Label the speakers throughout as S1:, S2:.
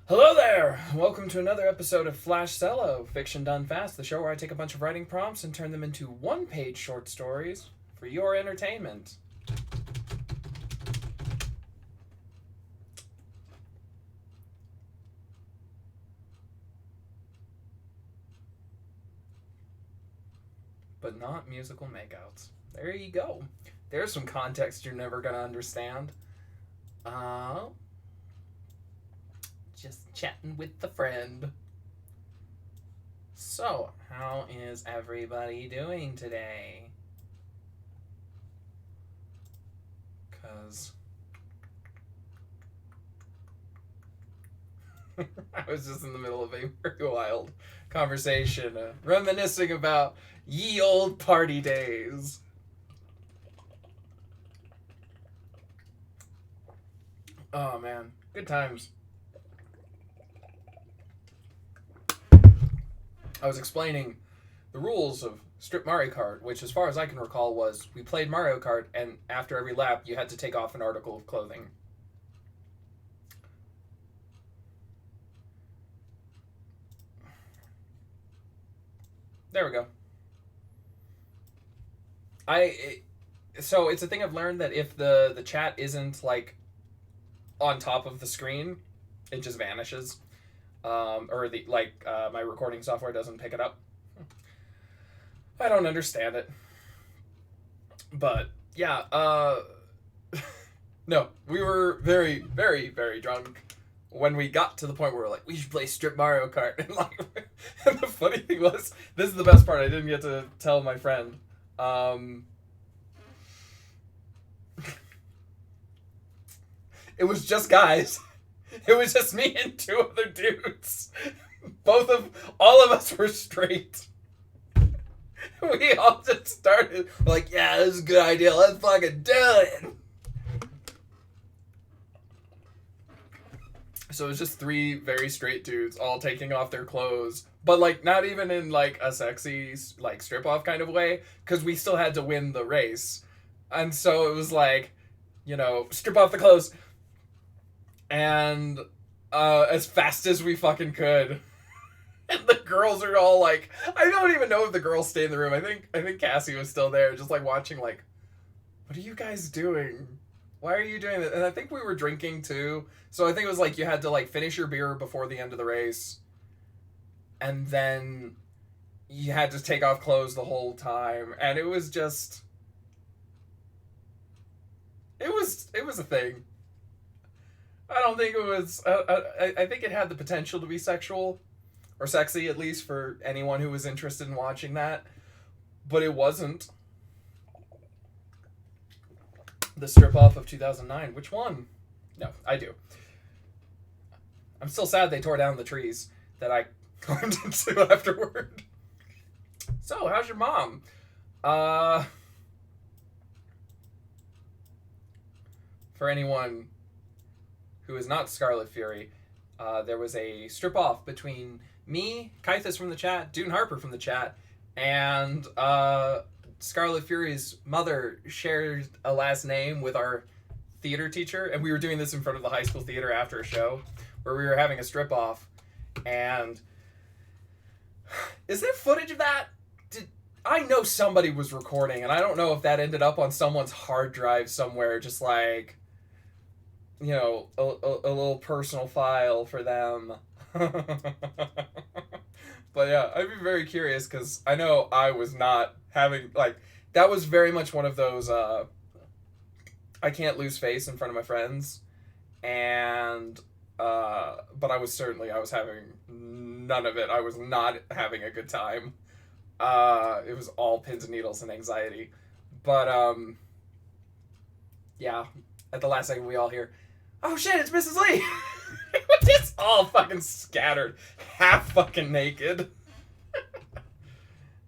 S1: Hello there! Welcome to another episode of Flash Zellow, Fiction Done Fast, the show where I take a bunch of writing prompts and turn them into one-page short stories for your entertainment. But not musical makeouts. There you go. There's some context you're never gonna understand. Uh, just chatting with a friend. So, how is everybody doing today? Because I was just in the middle of a very wild conversation, reminiscing about ye old party days. Oh man, good times. I was explaining the rules of Strip Mario Kart, which, as far as I can recall, was we played Mario Kart, and after every lap, you had to take off an article of clothing. There we go. So it's a thing I've learned that if the chat isn't like on top of the screen, it just vanishes, or my recording software doesn't pick it up. I don't understand it, but yeah. No, we were very, very, very drunk when we got to the point where we were like, we should play Strip Mario Kart. And the funny thing was, this is the best part. I didn't get to tell my friend. It was just guys. It was just me and two other dudes. All of us were straight. We all just started. We're like, yeah, this is a good idea. Let's fucking do it. So it was just three very straight dudes all taking off their clothes, but like not even in like a sexy like strip off kind of way, because we still had to win the race. And so it was like, strip off the clothes, and as fast as we fucking could. And the girls are all like, I don't even know if the girls stayed in the room. I think Cassie was still there, just like watching, like, what are you guys doing? Why are you doing that? And I think we were drinking too. So I think it was like you had to like finish your beer before the end of the race. And then you had to take off clothes the whole time. And it was just it was a thing. I don't think it was I think it had the potential to be sexual or sexy, at least for anyone who was interested in watching that. But it wasn't. The strip off of 2009. Which one? No, I do. I'm still sad they tore down the trees that I climbed into afterward. So, how's your mom? Uh, for anyone who is not Scarlet Fury, there was a strip off between me, Kythus from the chat, Dune Harper from the chat, and Scarlet Fury's mother shared a last name with our theater teacher, and we were doing this in front of the high school theater after a show where we were having a strip off. And is there footage of that? I know somebody was recording, and I don't know if that ended up on someone's hard drive somewhere, just like, a little personal file for them. But yeah, I'd be very curious, because I know I was not having, like, that was very much one of those, I can't lose face in front of my friends, and, but I was having none of it. I was not having a good time. It was all pins and needles and anxiety. But, yeah, at the last second we all hear, oh shit, it's Mrs. Lee! It's all fucking scattered, half fucking naked.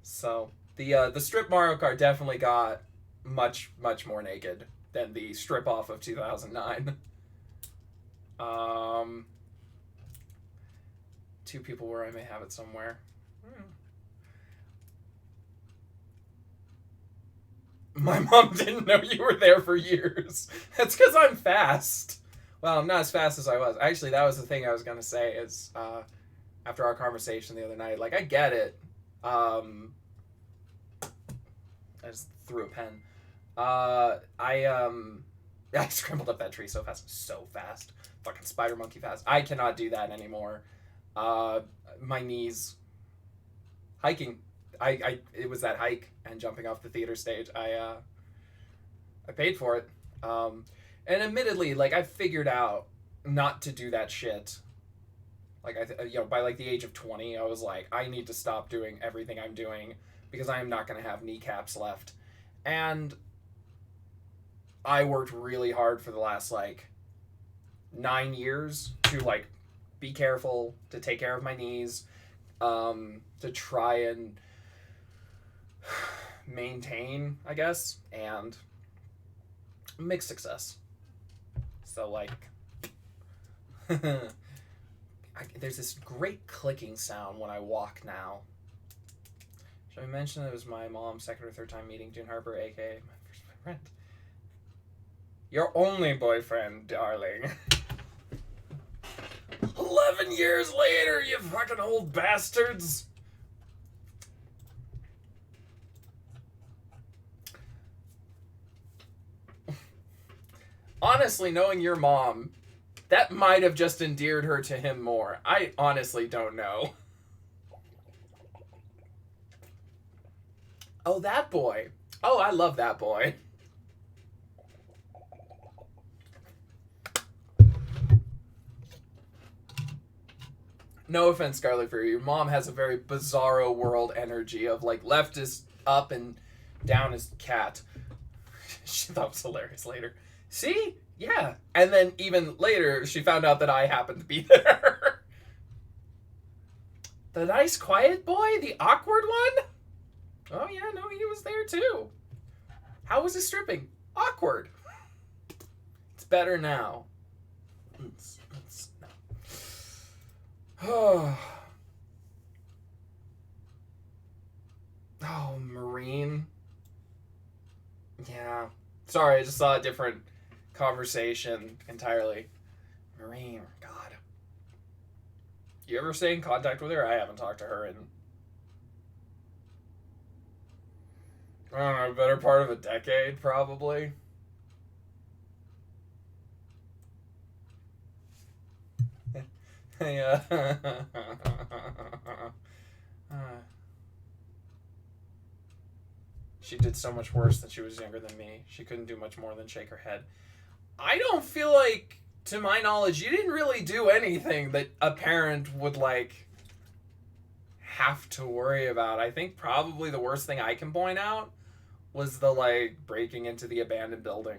S1: So the strip Mario Kart definitely got much more naked than the strip off of 2009. Two people where I may have it somewhere. My mom didn't know you were there for years. That's because I'm fast. Well, I'm not as fast as I was. Actually, that was the thing I was gonna say. Is after our conversation the other night, like I get it. I just threw a pen. I scrambled up that tree so fast, fucking spider monkey fast. I cannot do that anymore. My knees. Hiking, it was that hike and jumping off the theater stage. I paid for it. And admittedly, like I figured out not to do that shit. Like by like the age of 20, I was like, I need to stop doing everything I'm doing because I am not going to have kneecaps left. And I worked really hard for the last like 9 years to like be careful, to take care of my knees, to try and maintain, I guess, and mixed success. So like there's this great clicking sound when I walk now. Should I mention it was my mom's second or third time meeting June Harper, aka my first boyfriend? Your only boyfriend, darling. 11 years later, you fucking old bastards! Honestly, knowing your mom, that might have just endeared her to him more. I honestly don't know. Oh, that boy. Oh, I love that boy. No offense, Scarlet Fury. Your mom has a very bizarro world energy of like left is up and down is cat. She thought it was hilarious later. See? Yeah. And then even later, she found out that I happened to be there. The nice, quiet boy? The awkward one? Oh, yeah, no, he was there too. How was his stripping? Awkward. It's better now. Oh, Marine. Yeah. Sorry, I just saw a different conversation entirely. Marine, God. You ever stay in contact with her? I haven't talked to her in, I don't know, a better part of a decade, probably. Yeah. She did so much worse that she was younger than me. She couldn't do much more than shake her head. I don't feel like, to my knowledge, you didn't really do anything that a parent would, like, have to worry about. I think probably the worst thing I can point out was the, like, breaking into the abandoned building.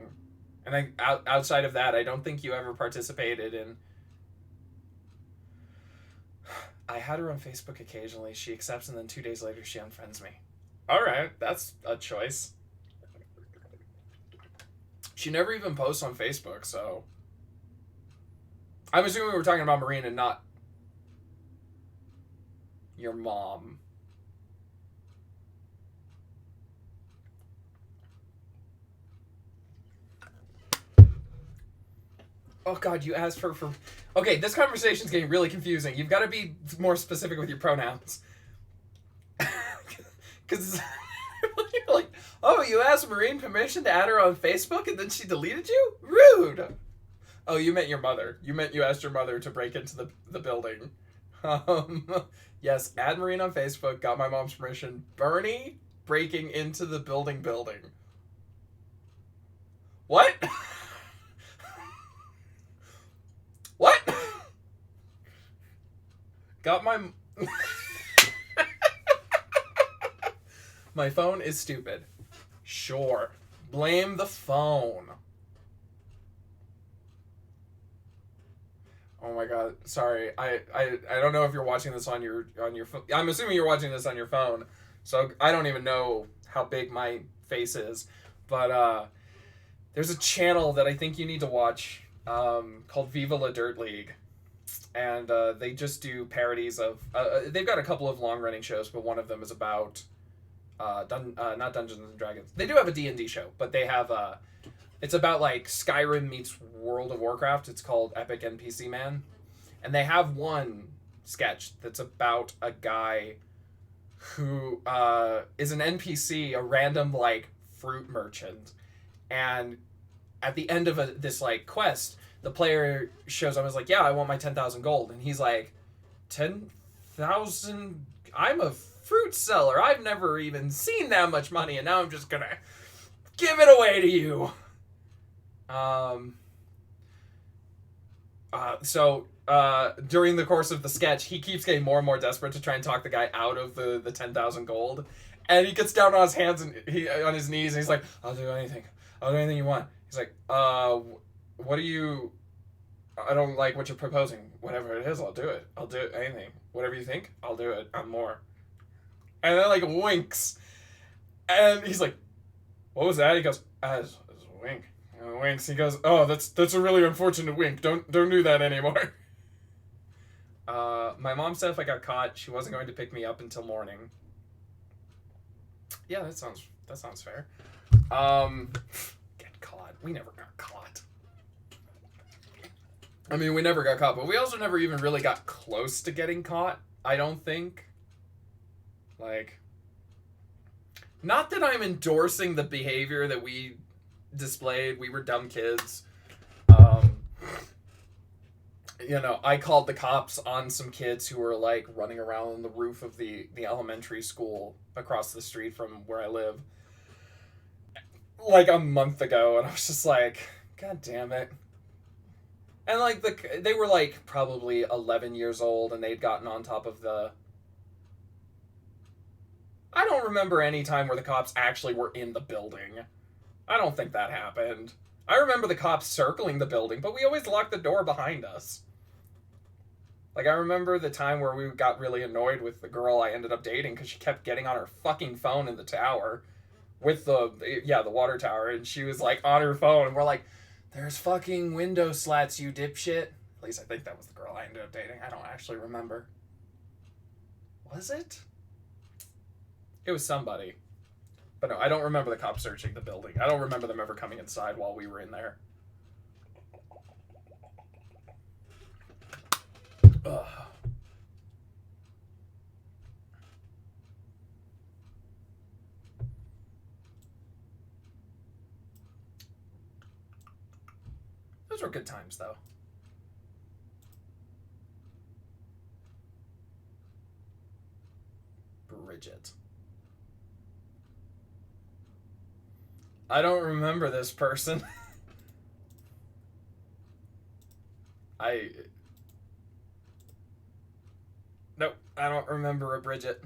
S1: And outside of that, I don't think you ever participated in... I had her on Facebook occasionally. She accepts, and then 2 days later, she unfriends me. All right, that's a choice. She never even posts on Facebook, so... I'm assuming we were talking about Marine and not your mom. Oh, God, you asked her for... Okay, this conversation's getting really confusing. You've got to be more specific with your pronouns. Because you're like, oh, you asked Marine permission to add her on Facebook and then she deleted you? Rude! Oh, you meant your mother. You asked your mother to break into the building. Yes, add Marine on Facebook, got my mom's permission. Bernie breaking into the building. What? What? Got my... My phone is stupid. Sure. Blame the phone. Oh my God. Sorry. I don't know if you're watching this on your phone. I'm assuming you're watching this on your phone. So I don't even know how big my face is. But there's a channel that I think you need to watch called Viva La Dirt League. And they just do parodies of... they've got a couple of long-running shows, but one of them is about... not Dungeons and Dragons. They do have a D&D show, but they have It's about like Skyrim meets World of Warcraft. It's called Epic NPC Man, and they have one sketch that's about a guy who is an NPC, a random like fruit merchant, and at the end of this like quest, the player shows up and is like, "Yeah, I want my 10,000 gold," and he's like, 10,000? I'm a fruit seller. I've never even seen that much money, and now I'm just gonna give it away to you." During the course of the sketch, he keeps getting more and more desperate to try and talk the guy out of the 10,000 gold. And he gets down on his hands and on his knees, and he's like, "I'll do anything. I'll do anything you want." He's like, what do you... I don't like what you're proposing. Whatever it is, I'll do it. I'll do anything. Whatever you think, I'll do it. I'm more. And then, like, winks. And he's like, "What was that?" He goes, "It's a wink." And winks. He goes, "Oh, that's a really unfortunate wink. Don't do that anymore." My mom said if I got caught, she wasn't going to pick me up until morning. Yeah, that sounds fair. Get caught. We never got caught. I mean, we never got caught, but we also never even really got close to getting caught, I don't think. Like, not that I'm endorsing the behavior that we displayed. We were dumb kids. I called the cops on some kids who were, like, running around on the roof of the elementary school across the street from where I live, like, a month ago, and I was just like, God damn it. And, like, they were, like, probably 11 years old, and they'd gotten on top of the... I don't remember any time where the cops actually were in the building. I don't think that happened. I remember the cops circling the building, but we always locked the door behind us. Like, I remember the time where we got really annoyed with the girl I ended up dating because she kept getting on her fucking phone in the tower with the water tower, and she was, like, on her phone, and we're like, "There's fucking window slats, you dipshit." At least I think that was the girl I ended up dating. I don't actually remember. Was it? It was somebody. But no, I don't remember the cops searching the building. I don't remember them ever coming inside while we were in there. Ugh. Those were good times, though. Bridget. I don't remember this person. Nope, I don't remember a Bridget.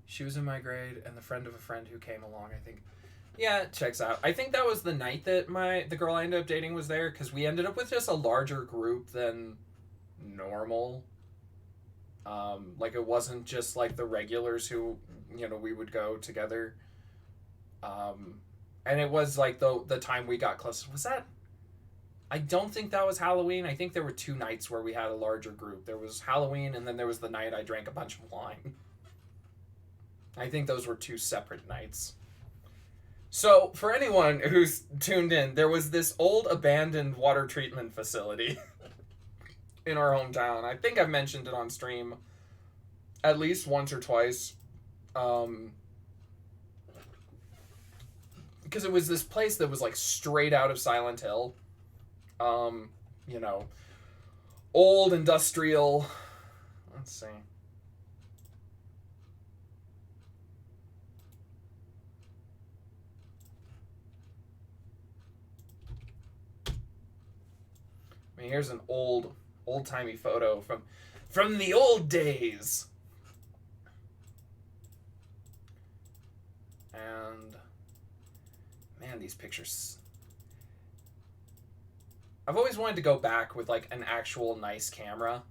S1: She was in my grade, and the friend of a friend who came along, I think. Yeah, it checks out. I think that was the night that the girl I ended up dating was there, because we ended up with just a larger group than normal. Like, it wasn't just, like, the regulars who, we would go together. And it was, like, the time we got close. Was that... I don't think that was Halloween. I think there were 2 nights where we had a larger group. There was Halloween, and then there was the night I drank a bunch of wine. I think those were 2 separate nights. So, for anyone who's tuned in, there was this old abandoned water treatment facility in our hometown. I think I've mentioned it on stream at least once or twice. Because it was this place that was, like, straight out of Silent Hill. Old industrial... Let's see. I mean, here's an old-timey photo from the old days. And man, these pictures. I've always wanted to go back with like an actual nice camera.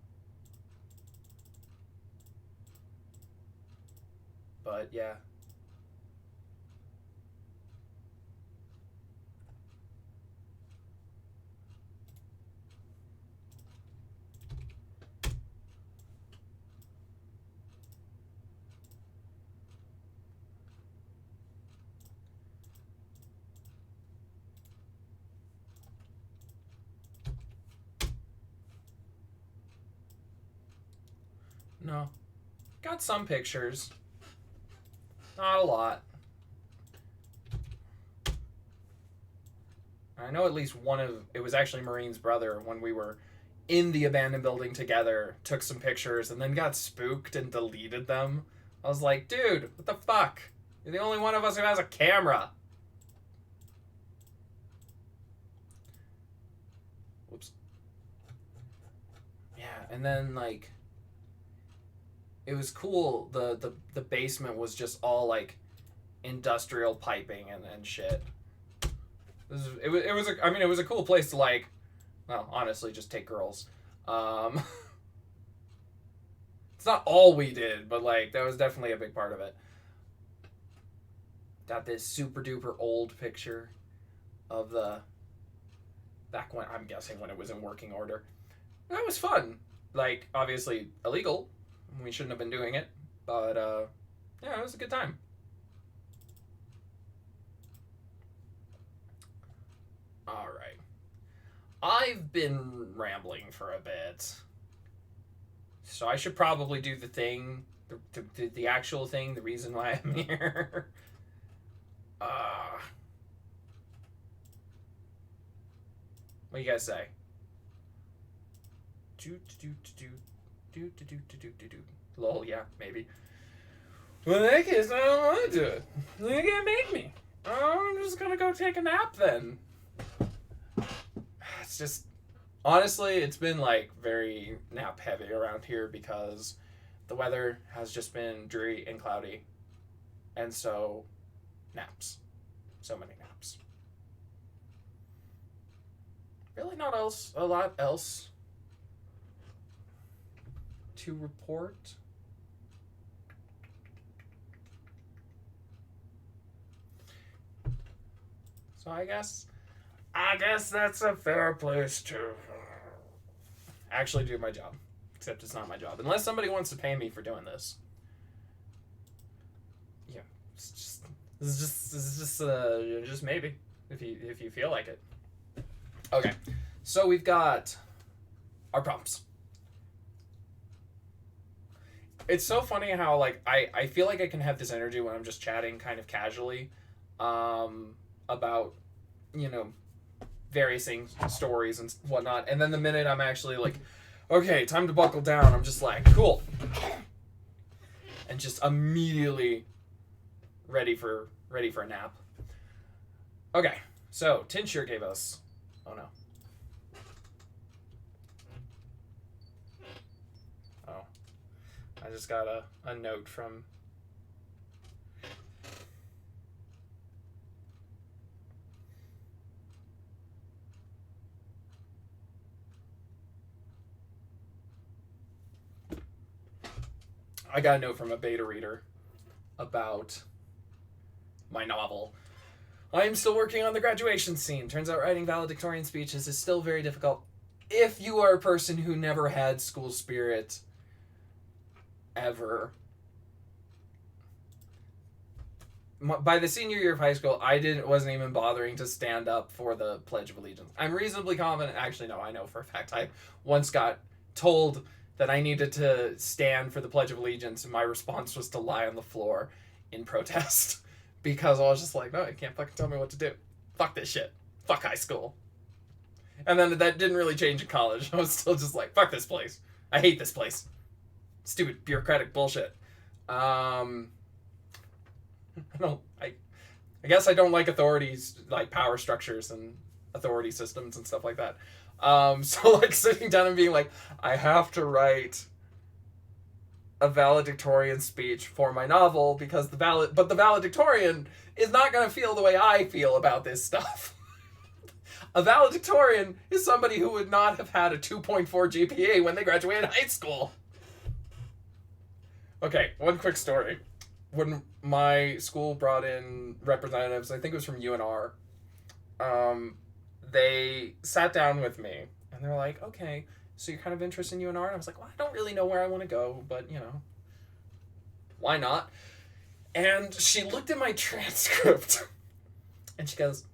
S1: But yeah. No. Got some pictures. Not a lot. I know at least one of... It was actually Maureen's brother when we were in the abandoned building together. Took some pictures and then got spooked and deleted them. I was like, dude, what the fuck? You're the only one of us who has a camera. Whoops. Yeah, and then, like... It was cool. The basement was just all like industrial piping and shit. It was a cool place to like, well, honestly, just take girls. It's not all we did, but like that was definitely a big part of it. Got this super duper old picture of the back when, I'm guessing when it was in working order. That was fun. Like obviously illegal. We shouldn't have been doing it, but yeah, it was a good time. All right. I've been rambling for a bit, so I should probably do the thing, the actual thing, the reason why I'm here. What do you guys say? Lol, yeah, maybe. Well, in that case, I don't want to do it. You can't make me. I'm just gonna go take a nap then. It's just, honestly, it's been like very nap heavy around here because the weather has just been dreary and cloudy. And so, naps. So many naps. Really not a lot else to report. So I guess that's a fair place to actually do my job. Except it's not my job. Unless somebody wants to pay me for doing this. Yeah. This is just maybe. If you feel like it. Okay. So we've got our prompts. It's so funny how like I feel like I can have this energy when I'm just chatting kind of casually about, you know, various things, stories and whatnot, and then the minute I'm actually like, okay, time to buckle down, I'm just like, cool, and just immediately ready for a nap. Okay, so Tinsure gave us, oh no. I just got a note from... I got a note from a beta reader about my novel. I am still working on the graduation scene. Turns out writing valedictorian speeches is still very difficult if you are a person who never had school spirit ever. By the senior year of high school, I wasn't even bothering to stand up for the Pledge of Allegiance. I'm reasonably confident, actually no, I know for a fact, I once got told that I needed to stand for the Pledge of Allegiance, and my response was to lie on the floor in protest. Because I was just like, no, you can't fucking tell me what to do. Fuck this shit. Fuck high school. And then that didn't really change in college. I was still just like, fuck this place. I hate this place. Stupid bureaucratic bullshit. I guess I don't like authorities, like power structures and authority systems and stuff like that. So like sitting down and being like, I have to write a valedictorian speech for my novel because the valedictorian is not going to feel the way I feel about this stuff. A valedictorian is somebody who would not have had a 2.4 GPA when they graduated high school. Okay, one quick story. When my school brought in representatives, I think it was from UNR, they sat down with me, and they're like, okay, so you're kind of interested in UNR? And I was like, well, I don't really know where I want to go, but, why not? And she looked at my transcript, and she goes,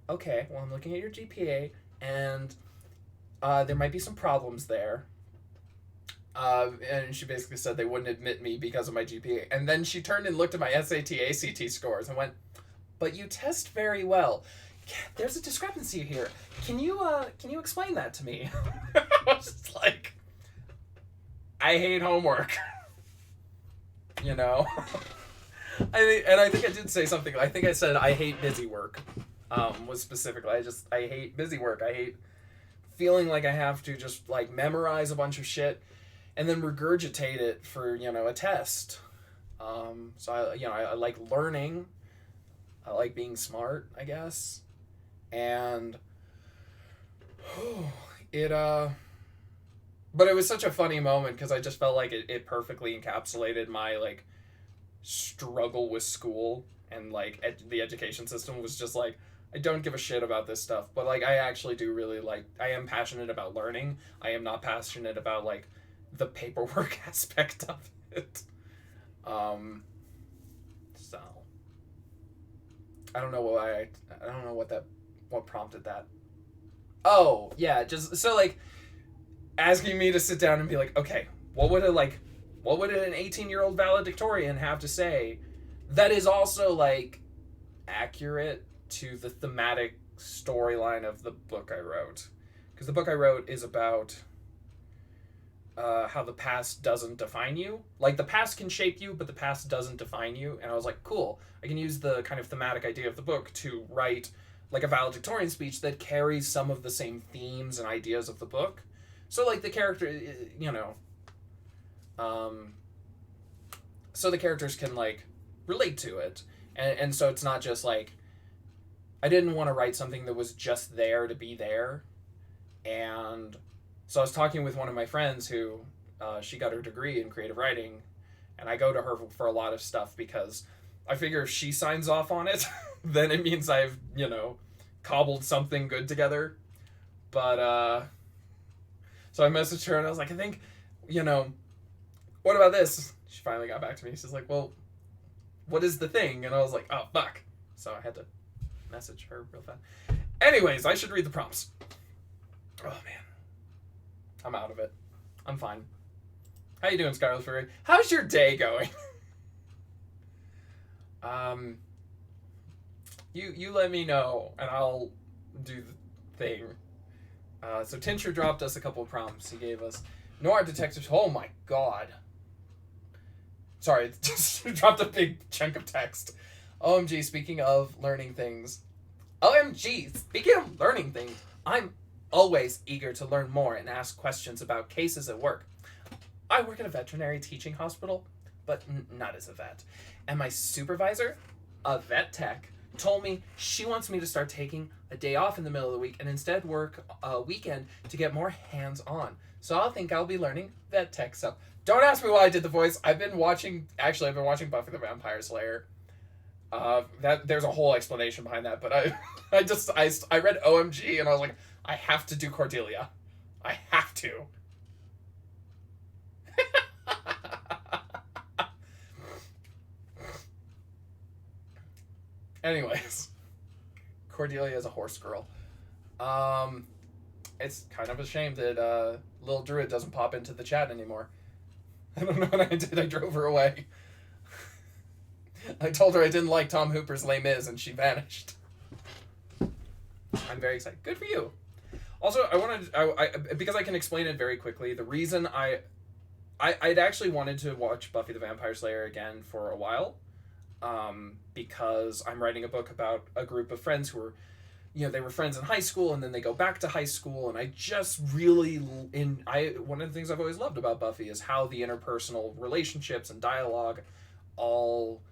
S1: okay, well, I'm looking at your GPA, and there might be some problems there. And she basically said they wouldn't admit me because of my GPA. And then she turned and looked at my SAT, ACT scores and went, but you test very well. There's a discrepancy here. Can you explain that to me? I was just like, I hate homework. I think I did say something. I think I said I hate busy work. Was specifically, I hate busy work. I hate feeling like I have to just like memorize a bunch of shit and then regurgitate it for, a test. So I like learning. I like being smart, I guess. And but it was such a funny moment because I just felt like it perfectly encapsulated my like struggle with school, and like the education system was just like, I don't give a shit about this stuff, but like I actually do really like, I am passionate about learning. I am not passionate about like the paperwork aspect of it. So I don't know why I don't know what prompted that. Oh, yeah, just so like asking me to sit down and be like, okay, what would an 18-year-old valedictorian have to say that is also like accurate to the thematic storyline of the book I wrote? Because the book I wrote is about how the past doesn't define you. Like, the past can shape you, but the past doesn't define you. And I was like, cool, I can use the kind of thematic idea of the book to write like a valedictorian speech that carries some of the same themes and ideas of the book. So like the character, so the characters can like relate to it. And so it's not just like, I didn't want to write something that was just there to be there. And so I was talking with one of my friends who, she got her degree in creative writing, and I go to her for a lot of stuff because I figure if she signs off on it, then it means I've, cobbled something good together. But, so I messaged her and I was like, I think, what about this? She finally got back to me. She's like, well, what is the thing? And I was like, oh, fuck. So I had to message her real fast. Anyways, I should read the prompts. Oh, man. I'm out of it. I'm fine. How you doing, Scarlet Fury? How's your day going? You let me know, and I'll do the thing. So Tincture dropped us a couple of prompts. He gave us Noir Detectives. Oh my god. Sorry, just dropped a big chunk of text. OMG, speaking of learning things. OMG, speaking of learning things, I'm always eager to learn more and ask questions about cases at work. I work at a veterinary teaching hospital, but not as a vet. And my supervisor, a vet tech, told me she wants me to start taking a day off in the middle of the week and instead work a weekend to get more hands-on. So I think I'll be learning vet tech stuff. Don't ask me why I did the voice. I've been watching Buffy the Vampire Slayer. There's a whole explanation behind that, but I read OMG and I was like, I have to do Cordelia. I have to. Anyways, Cordelia is a horse girl. It's kind of a shame that Lil Druid doesn't pop into the chat anymore. I don't know what I did. I drove her away. I told her I didn't like Tom Hooper's Les Mis, and she vanished. I'm very excited. Good for you. Also, because I can explain it very quickly. The reason I'd actually wanted to watch Buffy the Vampire Slayer again for a while. Because I'm writing a book about a group of friends who were, they were friends in high school and then they go back to high school, and I just really, one of the things I've always loved about Buffy is how the interpersonal relationships and dialogue all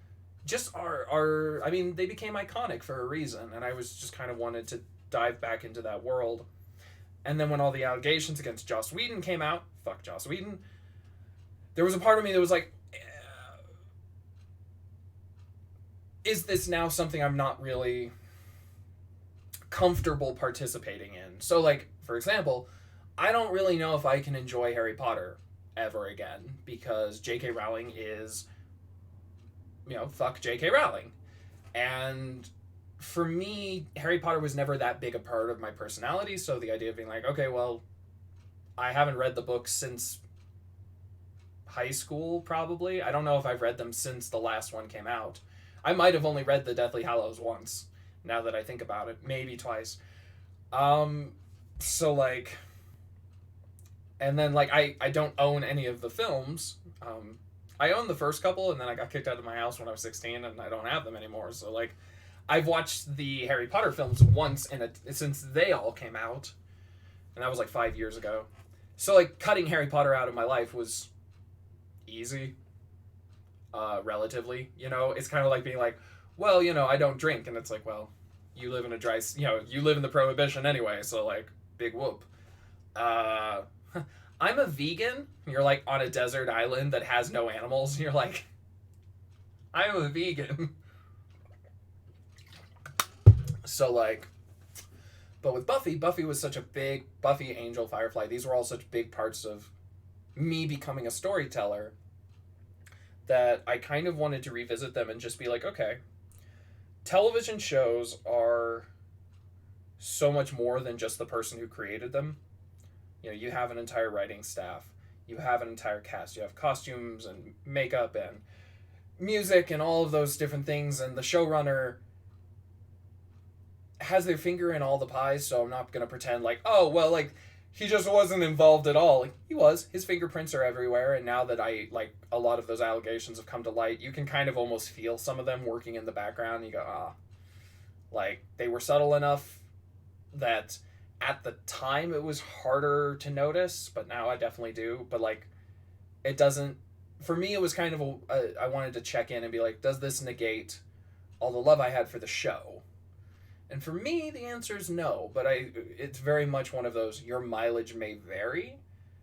S1: just are I mean, they became iconic for a reason, and I was just kind of wanted to dive back into that world. And then when all the allegations against Joss Whedon came out, fuck Joss Whedon, there was a part of me that was like, is this now something I'm not really comfortable participating in? So, like, for example, I don't really know if I can enjoy Harry Potter ever again because J.K. Rowling is, fuck J.K. Rowling. And for me, Harry Potter was never that big a part of my personality, so the idea of being like, okay, well, I haven't read the books since high school, probably. I don't know if I've read them since the last one came out. I might have only read the Deathly Hallows once, now that I think about it. Maybe twice. So, like... And then, like, I don't own any of the films. I own the first couple, and then I got kicked out of my house when I was 16, and I don't have them anymore. So, like, I've watched the Harry Potter films once since they all came out. And that was, like, 5 years ago. So, like, cutting Harry Potter out of my life was easy. Relatively. It's kind of like being like, well, I don't drink. And it's like, well, you live in a dry... you live in the Prohibition anyway, so, like, big whoop. I'm a vegan. You're like on a desert island that has no animals. You're like, I'm a vegan. So, like, but with Buffy was such a big... Buffy, Angel, Firefly, these were all such big parts of me becoming a storyteller that I kind of wanted to revisit them and just be like, okay, television shows are so much more than just the person who created them. You have an entire writing staff. You have an entire cast. You have costumes and makeup and music and all of those different things. And the showrunner has their finger in all the pies, so I'm not going to pretend like, oh, well, like, he just wasn't involved at all. Like, he was. His fingerprints are everywhere, and now that a lot of those allegations have come to light, you can kind of almost feel some of them working in the background. You go, like, they were subtle enough that... At the time, it was harder to notice, but now I definitely do. But, like, it doesn't... For me, it was kind of I wanted to check in and be like, does this negate all the love I had for the show? And for me, the answer is no. But it's very much one of those, your mileage may vary.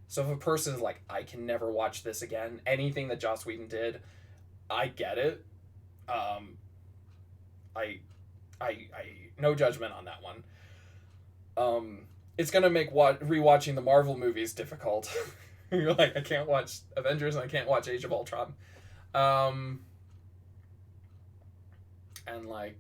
S1: So if a person is like, I can never watch this again, anything that Joss Whedon did, I get it. I no judgment on that one. It's gonna make rewatching the Marvel movies difficult. You're like, I can't watch Avengers and I can't watch Age of Ultron. And like,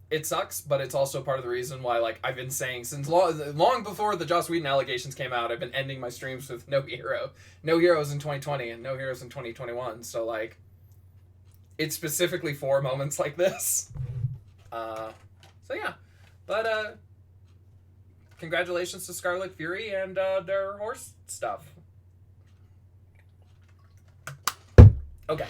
S1: it sucks, but it's also part of the reason why, like, I've been saying since long before the Joss Whedon allegations came out, I've been ending my streams with no heroes in 2020 and no heroes in 2021. So, like, it's specifically for moments like this. So yeah, but congratulations to Scarlet Fury and their horse stuff. Okay.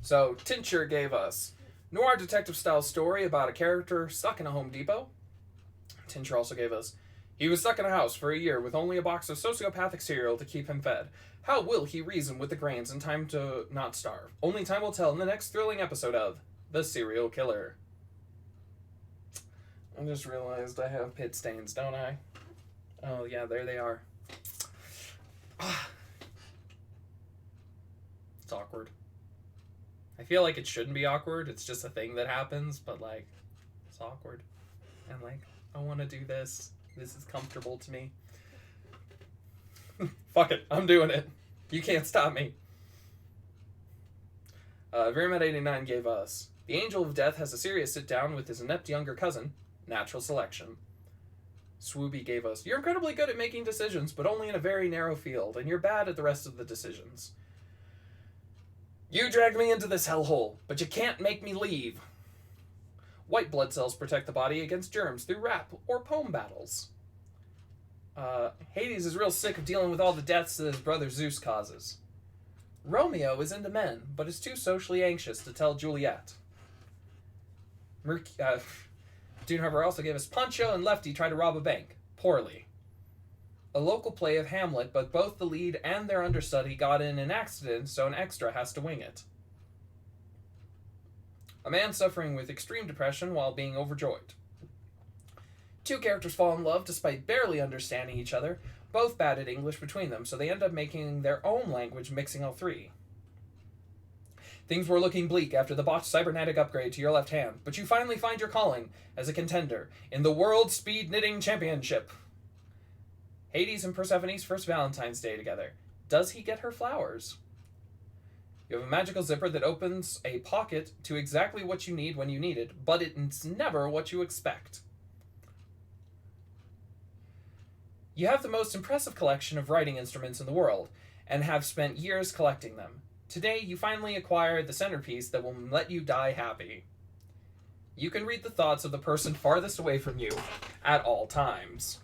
S1: So Tincture gave us noir detective style story about a character stuck in a Home Depot. Tincture also gave us, he was stuck in a house for a year with only a box of sociopathic cereal to keep him fed. How will he reason with the grains in time to not starve? Only time will tell in the next thrilling episode of The Serial Killer. I just realized I have pit stains, don't I? Oh yeah, there they are. It's awkward. I feel like it shouldn't be awkward. It's just a thing that happens, but, like, it's awkward. And, like, I want to do this. This is comfortable to me. Fuck it. I'm doing it. You can't stop me. Verimet89 gave us, the Angel of Death has a serious sit-down with his inept younger cousin, Natural Selection. Swooby gave us, you're incredibly good at making decisions, but only in a very narrow field, and you're bad at the rest of the decisions. You dragged me into this hellhole, but you can't make me leave. White blood cells protect the body against germs through rap or poem battles. Hades is real sick of dealing with all the deaths that his brother Zeus causes. Romeo is into men, but is too socially anxious to tell Juliet. Dune Harbor also gave us Poncho and Lefty try to rob a bank, Poorly. A local play of Hamlet, but both the lead and their understudy got in an accident, so an extra has to wing it. A man suffering with extreme depression while being overjoyed. Two characters fall in love despite barely understanding each other, both bad at English between them, so they end up making their own language mixing all three. Things were looking bleak after the botched cybernetic upgrade to your left hand, but you finally find your calling as a contender in the World Speed Knitting Championship. Hades and Persephone's first Valentine's Day together. Does he get her flowers? You have a magical zipper that opens a pocket to exactly what you need when you need it, but it's never what you expect. You have the most impressive collection of writing instruments in the world, and have spent years collecting them. Today, you finally acquire the centerpiece that will let you die happy. You can read the thoughts of the person farthest away from you at all times.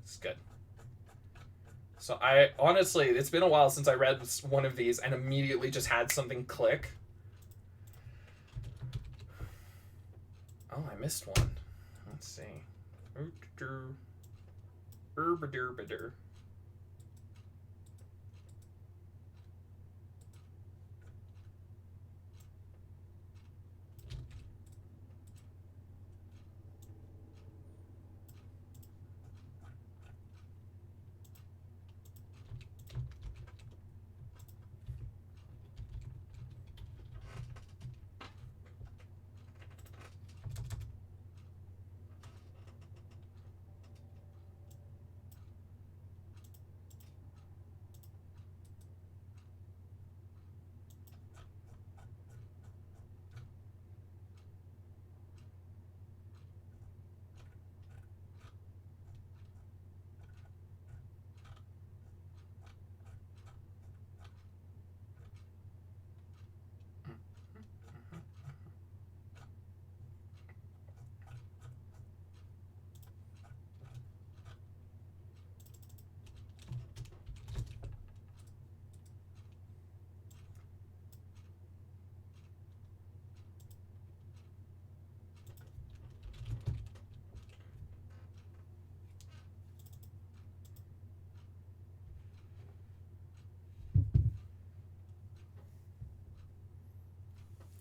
S1: It's good. So I, honestly, it's been a while since I read one of these and immediately just had something click. Oh, I missed one. Let's see. Herbadur.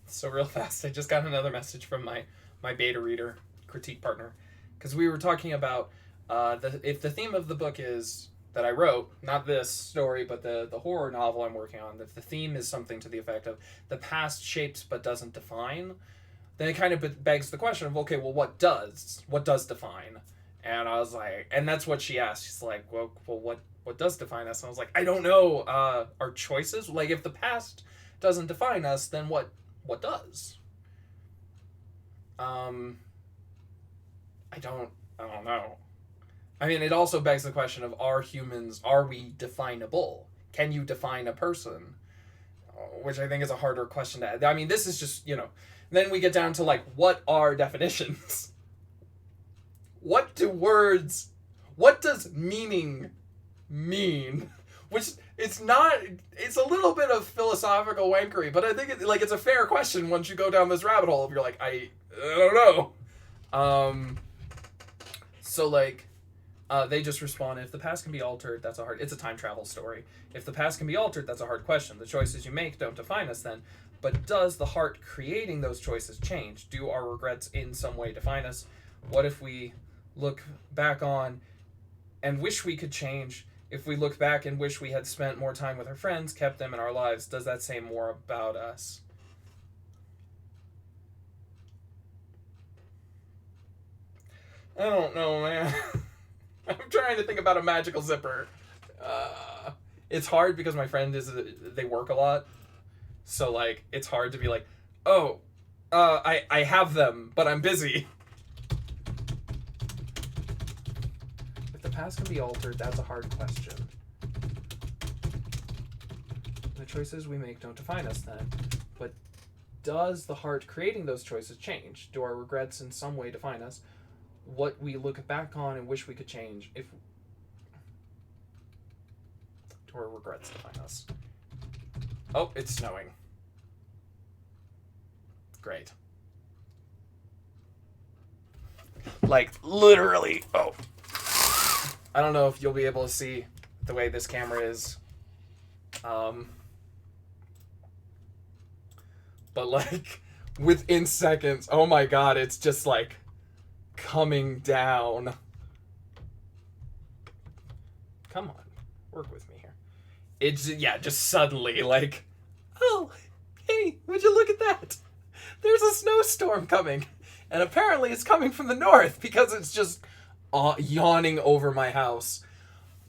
S1: So real fast, I just got another message from my beta reader, critique partner, because we were talking about if the theme of the book is that I wrote, not this story, but the horror novel I'm working on, if the theme is something to the effect of the past shapes but doesn't define, then it kind of begs the question of, okay, well, what does define? And I was like, and that's what she asked. She's like, well, what does define us? And I was like, I don't know. Our choices, like if the past doesn't define us, then what does? I don't know. I mean, it also begs the question of, are we definable? Can you define a person? Which I think is a harder question to add. I mean, this is just, then we get down to like, what are definitions? What does meaning mean? Which it's a little bit of philosophical wankery, but I think it's a fair question once you go down this rabbit hole. If you're like, I don't know. They just respond, if the past can be altered, it's a time travel story. If the past can be altered, that's a hard question. The choices you make don't define us then, but does the heart creating those choices change? Do our regrets in some way define us? What if we look back on and wish we could change? If we look back and wish we had spent more time with our friends, kept them in our lives, does that say more about us? I don't know, man. I'm trying to think about a magical zipper. It's hard because my friend they work a lot. So, like, it's hard to be like, oh, I have them, but I'm busy. If the past can be altered, that's a hard question. The choices we make don't define us then. But does the heart creating those choices change? Do our regrets in some way define us? What we look back on and wish we could change, do our regrets define us? Oh, it's snowing. Great. Like, literally. Oh. I don't know if you'll be able to see the way this camera is. But, like, within seconds, oh my god, it's just, like, coming down. Come on. Work with me here. It's, yeah, just suddenly, like, oh, hey, would you look at that? There's a snowstorm coming. And apparently it's coming from the north because it's just yawning over my house.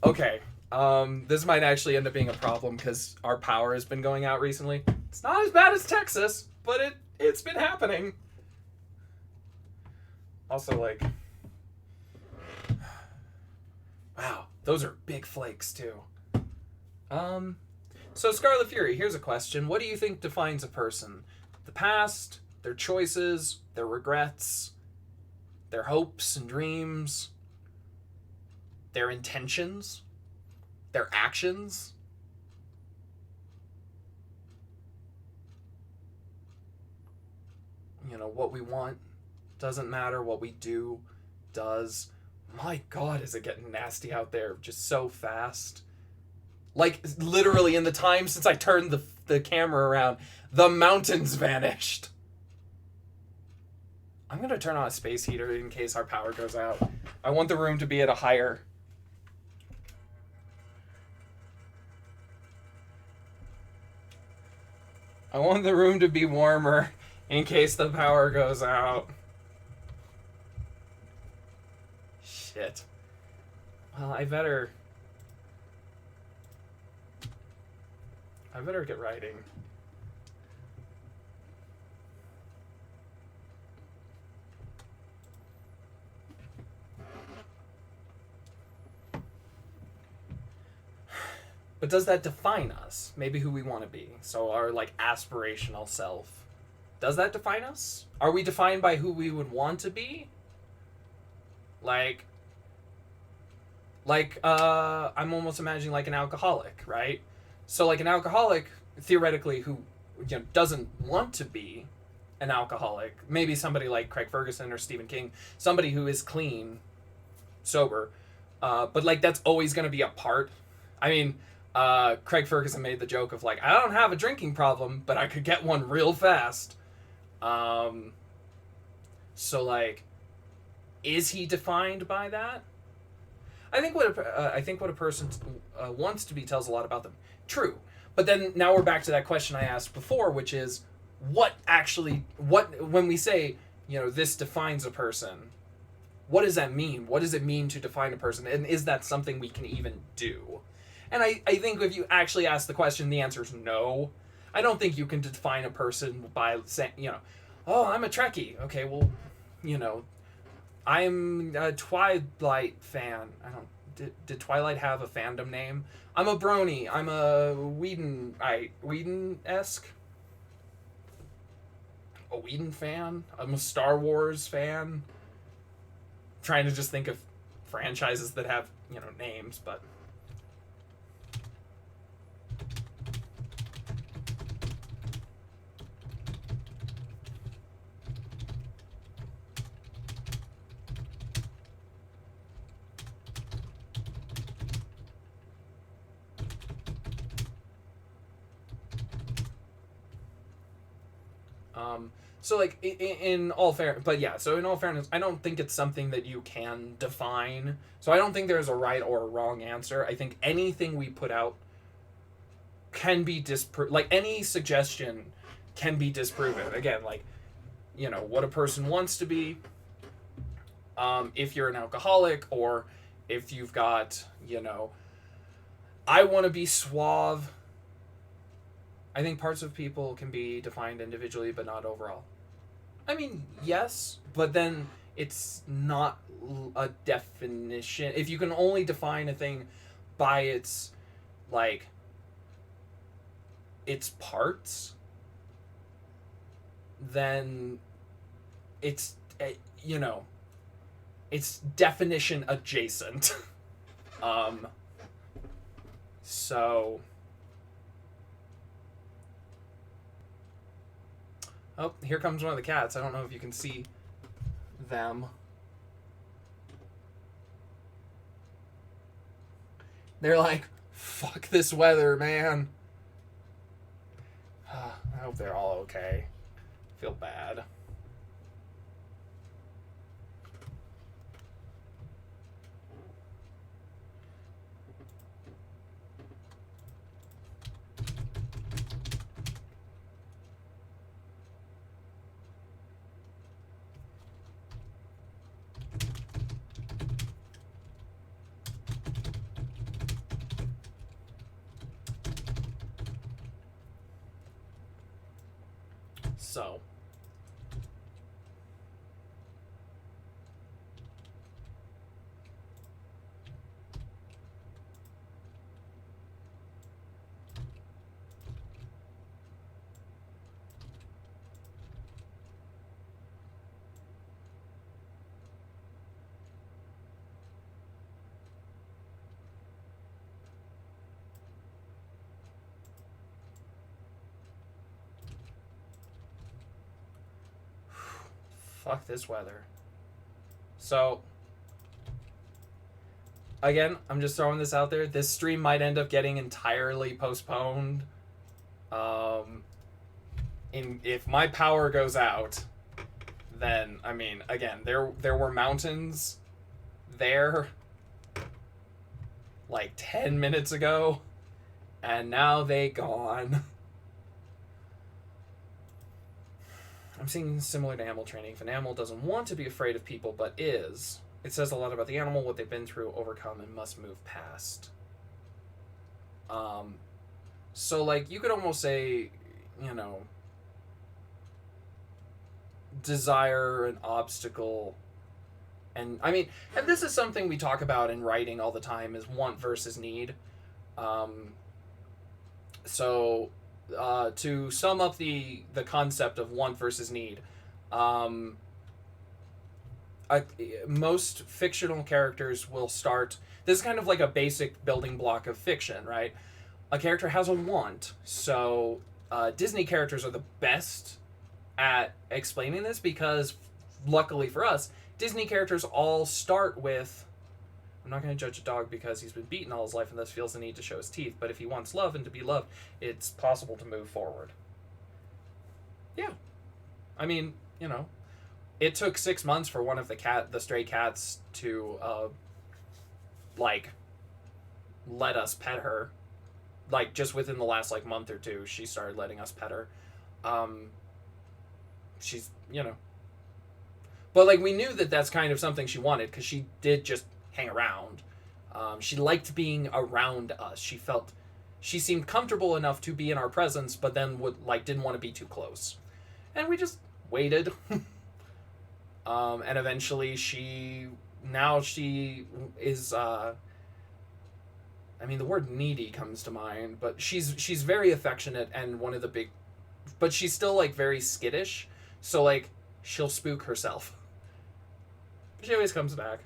S1: Okay, this might actually end up being a problem because our power has been going out recently. It's not as bad as Texas, but it's been happening. Also, like, wow, those are big flakes too. So Scarlet Fury, here's a question. What do you think defines a person? The past, their choices, their regrets, their hopes and dreams, their intentions, their actions? You know, what we want doesn't matter. What we do does. My god, is it getting nasty out there just so fast. Like, literally, in the time since I turned the camera around, the mountains vanished. I'm going to turn on a space heater in case our power goes out. I want the room to be at a higher... I want the room to be warmer in case the power goes out. Shit. Well, I better get writing. But does that define us? Maybe who we want to be. So our, like, aspirational self. Does that define us? Are we defined by who we would want to be? Like, I'm almost imagining like an alcoholic, right? So like an alcoholic, theoretically, who, you know, doesn't want to be an alcoholic, maybe somebody like Craig Ferguson or Stephen King, somebody who is clean, sober, but like that's always going to be a part. I mean, Craig Ferguson made the joke of like, I don't have a drinking problem, but I could get one real fast. So like, is he defined by that? I think what a person wants to be tells a lot about them. True, but then now we're back to that question I asked before, which is what when we say, you know, this defines a person, what does that mean? What does it mean to define a person, and is that something we can even do? And I think if you actually ask the question, the answer is no. I don't think you can define a person by saying, you know, oh, I'm a Trekkie. Okay, well, you know, I'm a Twilight fan. I don't... Did Twilight have a fandom name? I'm a brony. I'm a Whedon-esque? A Whedon fan? I'm a Star Wars fan? I'm trying to just think of franchises that have, you know, names, but... So like in all fairness, but yeah, so in all fairness, I don't think it's something that you can define. So I don't think there's a right or a wrong answer. I think anything we put out can be like any suggestion can be disproven. Again, like, you know, what a person wants to be, if you're an alcoholic, or if you've got, you know, I want to be suave. I think parts of people can be defined individually, but not overall. I mean, yes, but then it's not a definition. If you can only define a thing by its, like, its parts, then it's, you know, it's definition adjacent. So... Oh, here comes one of the cats. I don't know if you can see them. They're like, fuck this weather, man. I hope they're all okay. I feel bad. So, fuck this weather. So, again, I'm just throwing this out there. This stream might end up getting entirely postponed. If my power goes out, then, I mean, again, there were mountains there like 10 minutes ago, and now they gone. I'm seeing similar to animal training. If an animal doesn't want to be afraid of people but is, it says a lot about the animal, what they've been through, overcome, and must move past. So, like, you could almost say, you know, desire, an obstacle, and, I mean, and this is something we talk about in writing all the time, is want versus need. To sum up the concept of want versus need, most fictional characters will start. This is kind of like a basic building block of fiction, right? A character has a want, so Disney characters are the best at explaining this because, luckily for us, Disney characters all start with, I'm not going to judge a dog because he's been beaten all his life and thus feels the need to show his teeth, but if he wants love and to be loved, it's possible to move forward. Yeah. I mean, you know, it took 6 months for one of the stray cats to, like, let us pet her. Like, just within the last, like, month or two, she started letting us pet her. She's, you know. But, like, we knew that that's kind of something she wanted, because she did just hang around. She liked being around us. She seemed comfortable enough to be in our presence, but then didn't want to be too close. And we just waited. And eventually she is, I mean, the word needy comes to mind, but she's very affectionate and one of the big, but she's still, like, very skittish, so, like, she'll spook herself. She always comes back.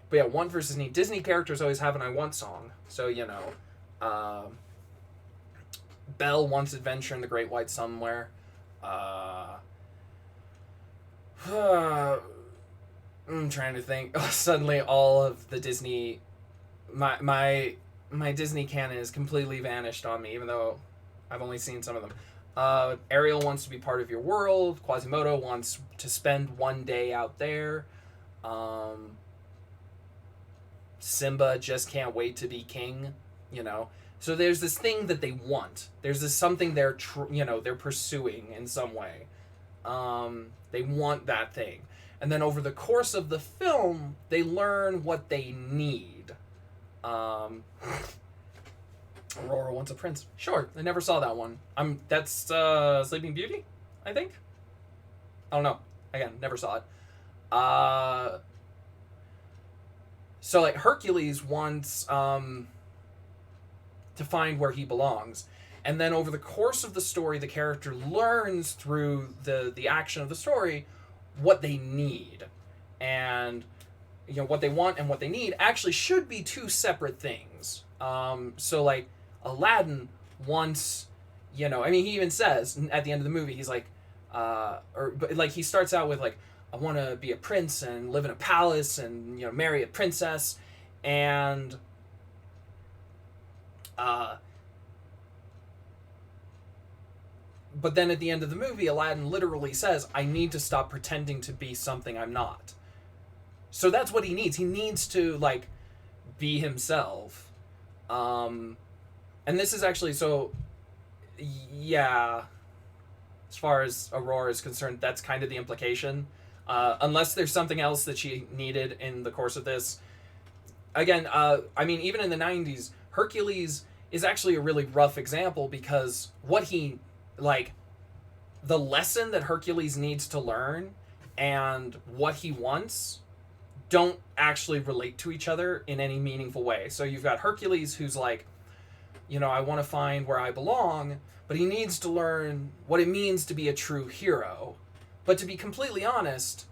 S1: But yeah, want versus need. Disney characters always have an I want song. So, you know, Belle wants adventure in the Great White Somewhere. I'm trying to think. Suddenly all of the Disney, my Disney canon is completely vanished on me, even though I've only seen some of them. Ariel wants to be part of your world. Quasimodo wants to spend one day out there. Simba just can't wait to be king, you know. So there's this thing that they want. There's this something they're they're pursuing in some way. They want that thing. And then over the course of the film, they learn what they need. Aurora wants a prince. Sure, I never saw that one. That's Sleeping Beauty, I think. I don't know. Again, never saw it. So, like, Hercules wants to find where he belongs. And then over the course of the story, the character learns through the action of the story what they need. And, you know, what they want and what they need actually should be two separate things. So, like, Aladdin wants,
S2: I mean, he even says at the end of the movie, he's like, but like he starts out with like, I want to be a prince and live in a palace and marry a princess, and uh, but then at the end of the movie, Aladdin literally says, I need to stop pretending to be something I'm not. So that's what he needs. He needs to like be himself. Um, and this is actually so. Yeah, as far as Aurora is concerned, that's kind of the implication. Unless there's something else that she needed in the course of this. Again, I mean, even in the 90s, Hercules is actually a really rough example because what he, like, the lesson that Hercules needs to learn and what he wants don't actually relate to each other in any meaningful way. So you've got Hercules who's like, I want to find where I belong, but he needs to learn what it means to be a true hero. But to be completely honest,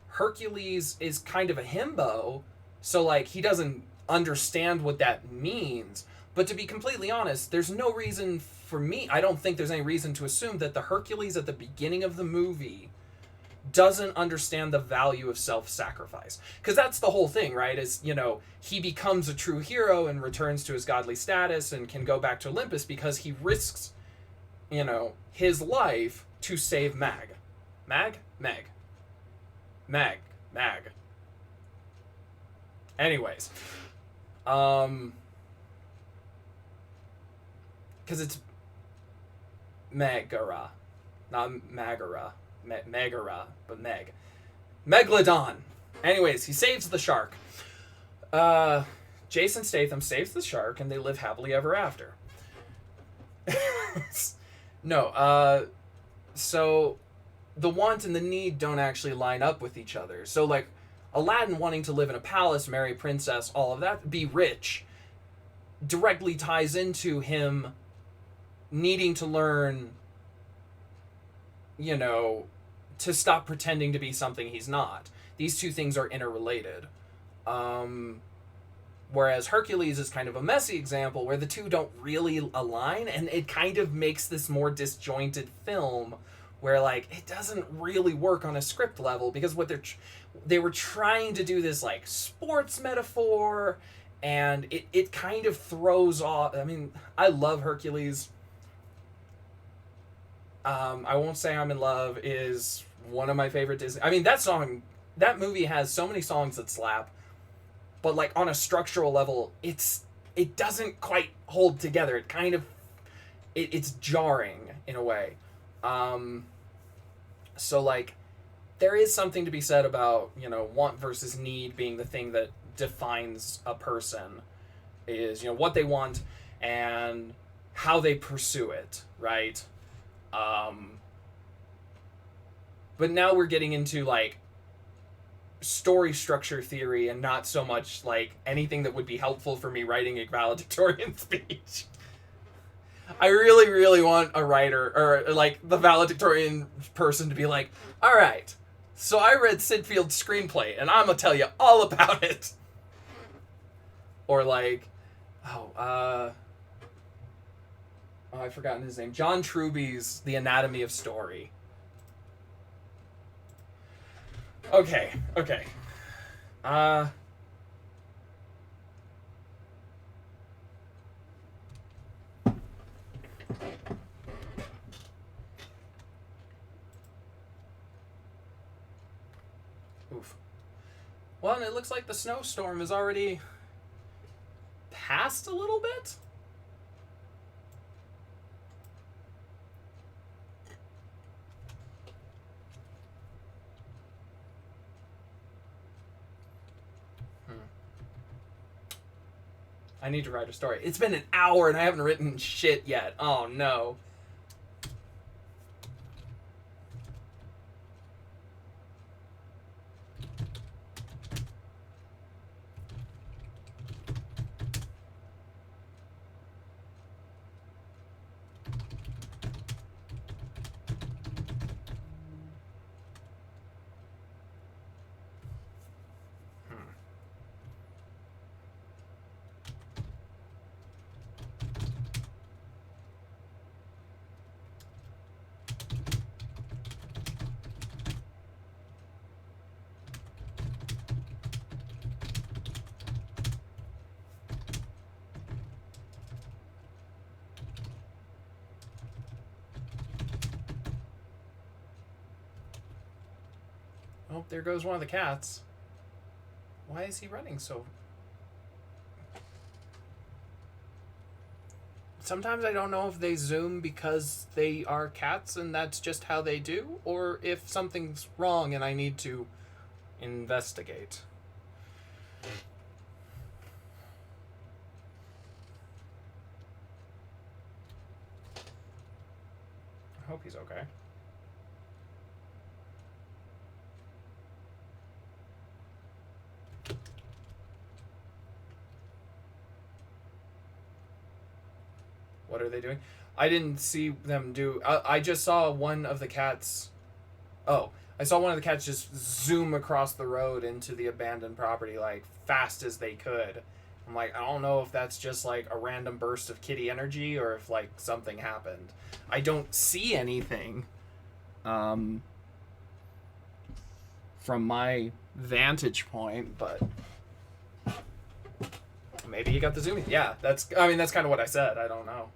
S2: Hercules is kind of a himbo, so like he doesn't understand what that means. But to be completely honest, there's no reason for me, I don't think there's any reason to assume that the Hercules at the beginning of the movie doesn't understand the value of self-sacrifice, because that's the whole thing, right? Is he becomes a true hero and returns to his godly status and can go back to Olympus because he risks his life to save Mag. Anyways, because it's Megara, not Magara. Megara, but Megalodon. Anyways, he saves the shark. Jason Statham saves the shark, and they live happily ever after. No, so the want and the need don't actually line up with each other. So, like, Aladdin wanting to live in a palace, marry a princess, all of that, be rich, directly ties into him needing to learn, to stop pretending to be something he's not. These two things are interrelated. Whereas Hercules is kind of a messy example where the two don't really align, and it kind of makes this more disjointed film where like it doesn't really work on a script level, because what they were trying to do this like sports metaphor, and it kind of throws off. I mean, I love Hercules. I Won't Say I'm in Love is one of my favorite Disney. I mean, that movie has so many songs that slap, but like on a structural level, it doesn't quite hold together. It kind of it's jarring in a way. So like there is something to be said about want versus need being the thing that defines a person, is what they want and how they pursue it, right? But now we're getting into like story structure theory and not so much like anything that would be helpful for me writing a valedictorian speech. I really, really want a writer or like the valedictorian person to be like, all right, so I read Sid Field's screenplay and I'm gonna tell you all about it. Or like, I've forgotten his name. John Truby's The Anatomy of Story. Okay. Oof. Well, and it looks like the snowstorm is already passed a little bit. I need to write a story. It's been an hour and I haven't written shit yet. Oh no. Oh, there goes one of the cats. Why is he running so... Sometimes I don't know if they zoom because they are cats and that's just how they do, or if something's wrong and I need to investigate. I hope he's okay. What are they doing? I didn't see them do... I just saw one of the cats... Oh, I saw one of the cats just zoom across the road into the abandoned property, like, fast as they could. I'm like, I don't know if that's just, like, a random burst of kitty energy or if, like, something happened. I don't see anything from my vantage point, but... Maybe he got the zooming. Yeah, that's kind of what I said. I don't know.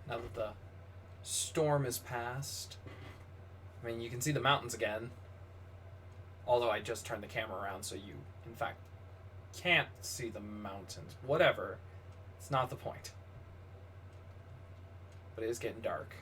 S2: Now that the storm is past. I mean, you can see the mountains again. Although I just turned the camera around so you, in fact, can't see the mountains. Whatever. It's not the point. But it is getting dark.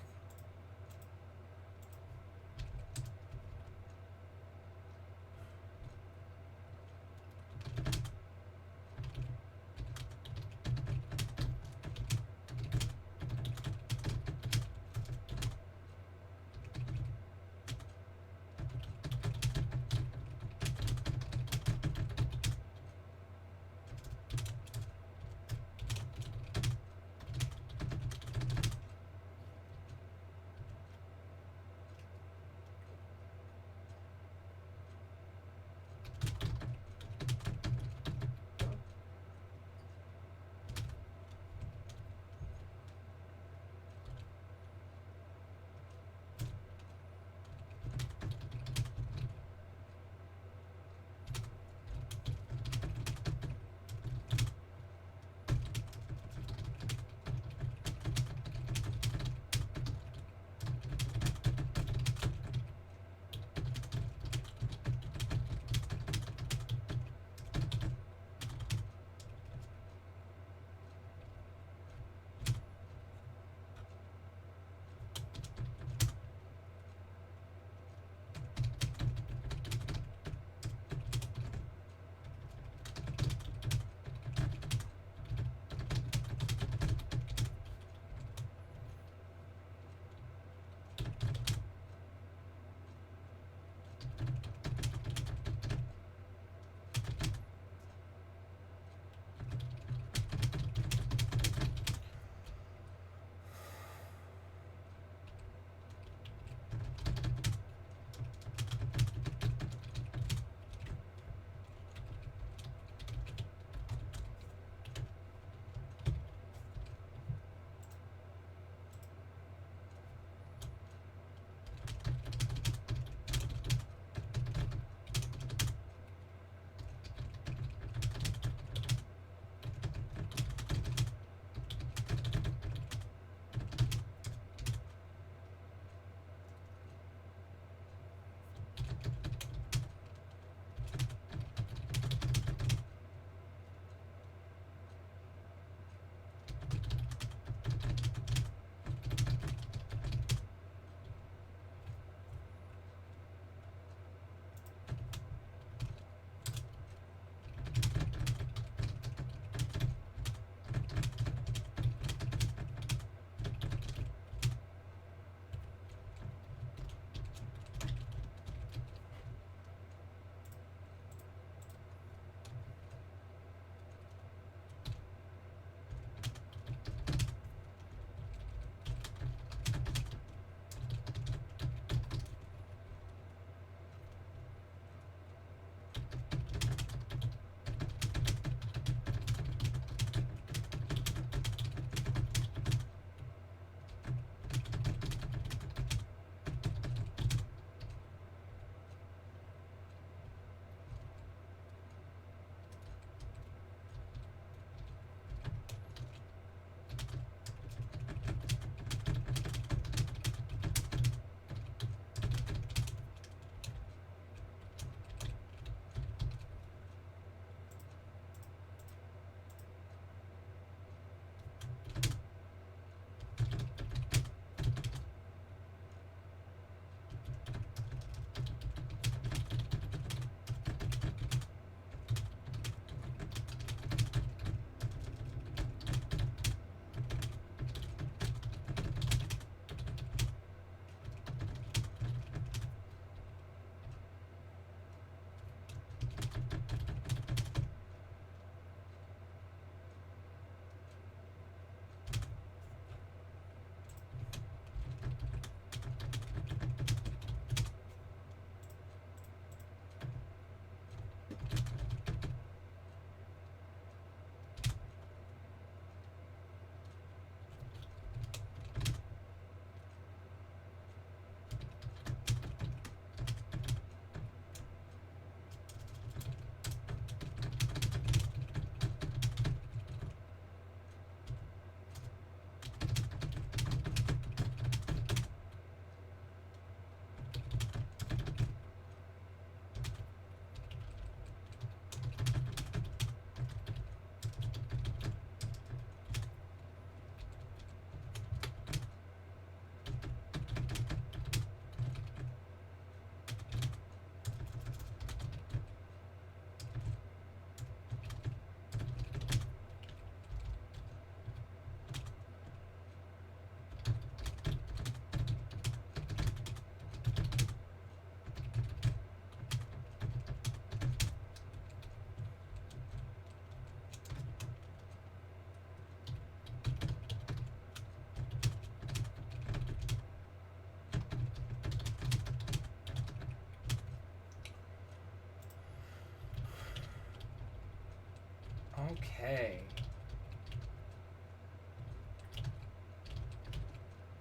S2: Okay.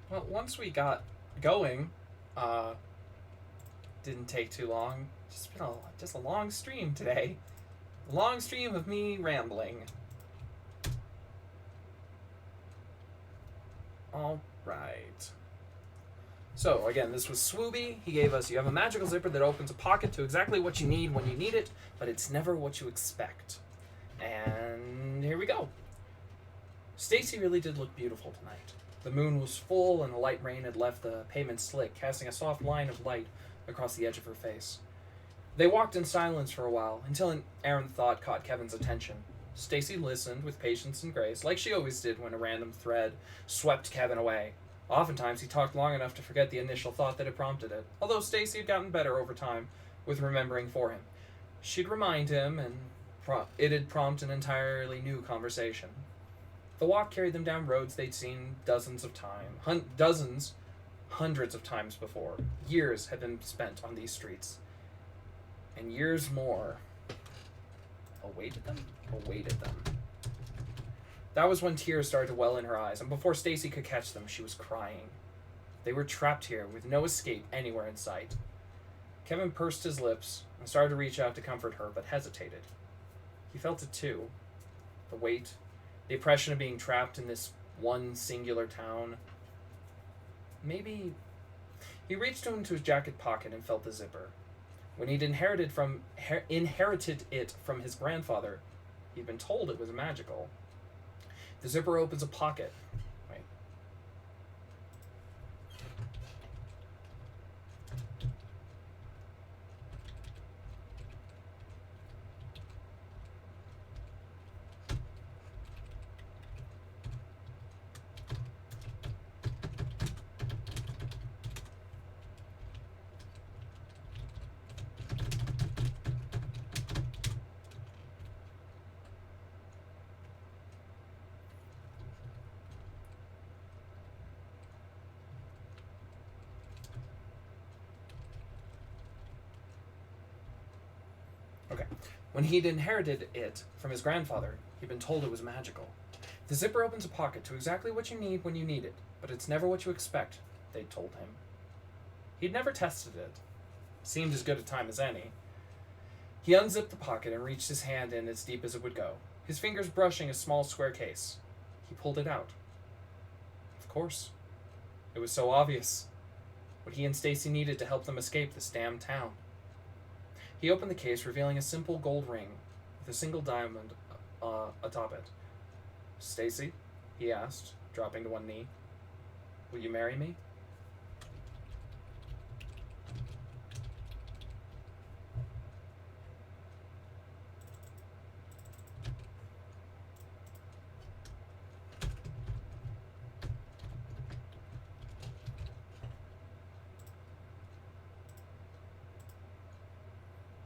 S2: Well, once we got going, didn't take too long. Just a long stream today. A long stream of me rambling. All right. So again, this was Swooby. He gave us, you have a magical zipper that opens a pocket to exactly what you need when you need it, but it's never what you expect. And here we go. Stacy really did look beautiful tonight. The moon was full and the light rain had left the pavement slick, casting a soft line of light across the edge of her face. They walked in silence for a while, until an errant thought caught Kevin's attention. Stacy listened with patience and grace, like she always did when a random thread swept Kevin away. Oftentimes he talked long enough to forget the initial thought that had prompted it, although Stacy had gotten better over time with remembering for him. She'd remind him, and it'd prompt an entirely new conversation. The walk carried them down roads they'd seen dozens of times, hundreds of times before. Years had been spent on these streets. And years more awaited them. That was when tears started to well in her eyes, and before Stacy could catch them, she was crying. They were trapped here, with no escape anywhere in sight. Kevin pursed his lips and started to reach out to comfort her, but hesitated. He felt it too. The weight, the oppression of being trapped in this one singular town. Maybe... He reached into his jacket pocket and felt the zipper. When he'd inherited it from his grandfather, he'd been told it was magical. The zipper opens a pocket. Wait. Okay. When he'd inherited it from his grandfather, he'd been told it was magical. The zipper opens a pocket to exactly what you need when you need it, but it's never what you expect, they'd told him. He'd never tested it. Seemed as good a time as any. He unzipped the pocket and reached his hand in as deep as it would go, his fingers brushing a small square case. He pulled it out. Of course. It was so obvious. What he and Stacy needed to help them escape this damn town. He opened the case, revealing a simple gold ring with a single diamond atop it. "Stacy," he asked, dropping to one knee, "will you marry me?"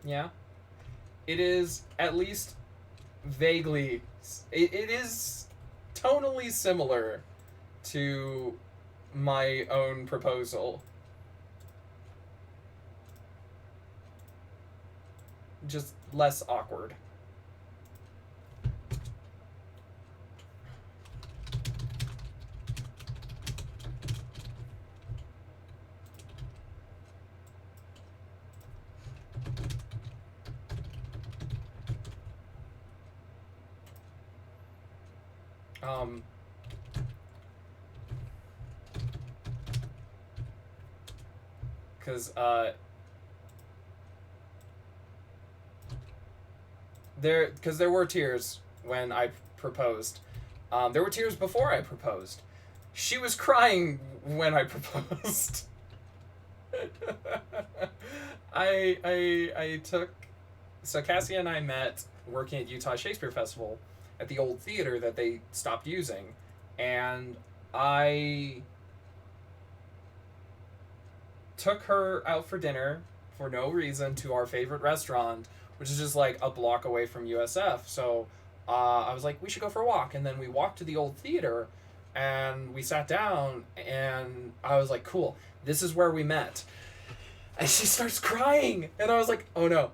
S2: Yeah. It is at least vaguely... It is tonally similar to my own proposal. just less awkward. Because there were tears when I proposed. There were tears before I proposed. She was crying when I proposed. I took... So Cassie and I met working at Utah Shakespeare Festival at the old theater that they stopped using. And I took her out for dinner for no reason to our favorite restaurant, which is just like a block away from USF. So I was like, we should go for a walk. And then we walked to the old theater and we sat down and I was like, cool, this is where we met. And she starts crying. And I was like, oh no,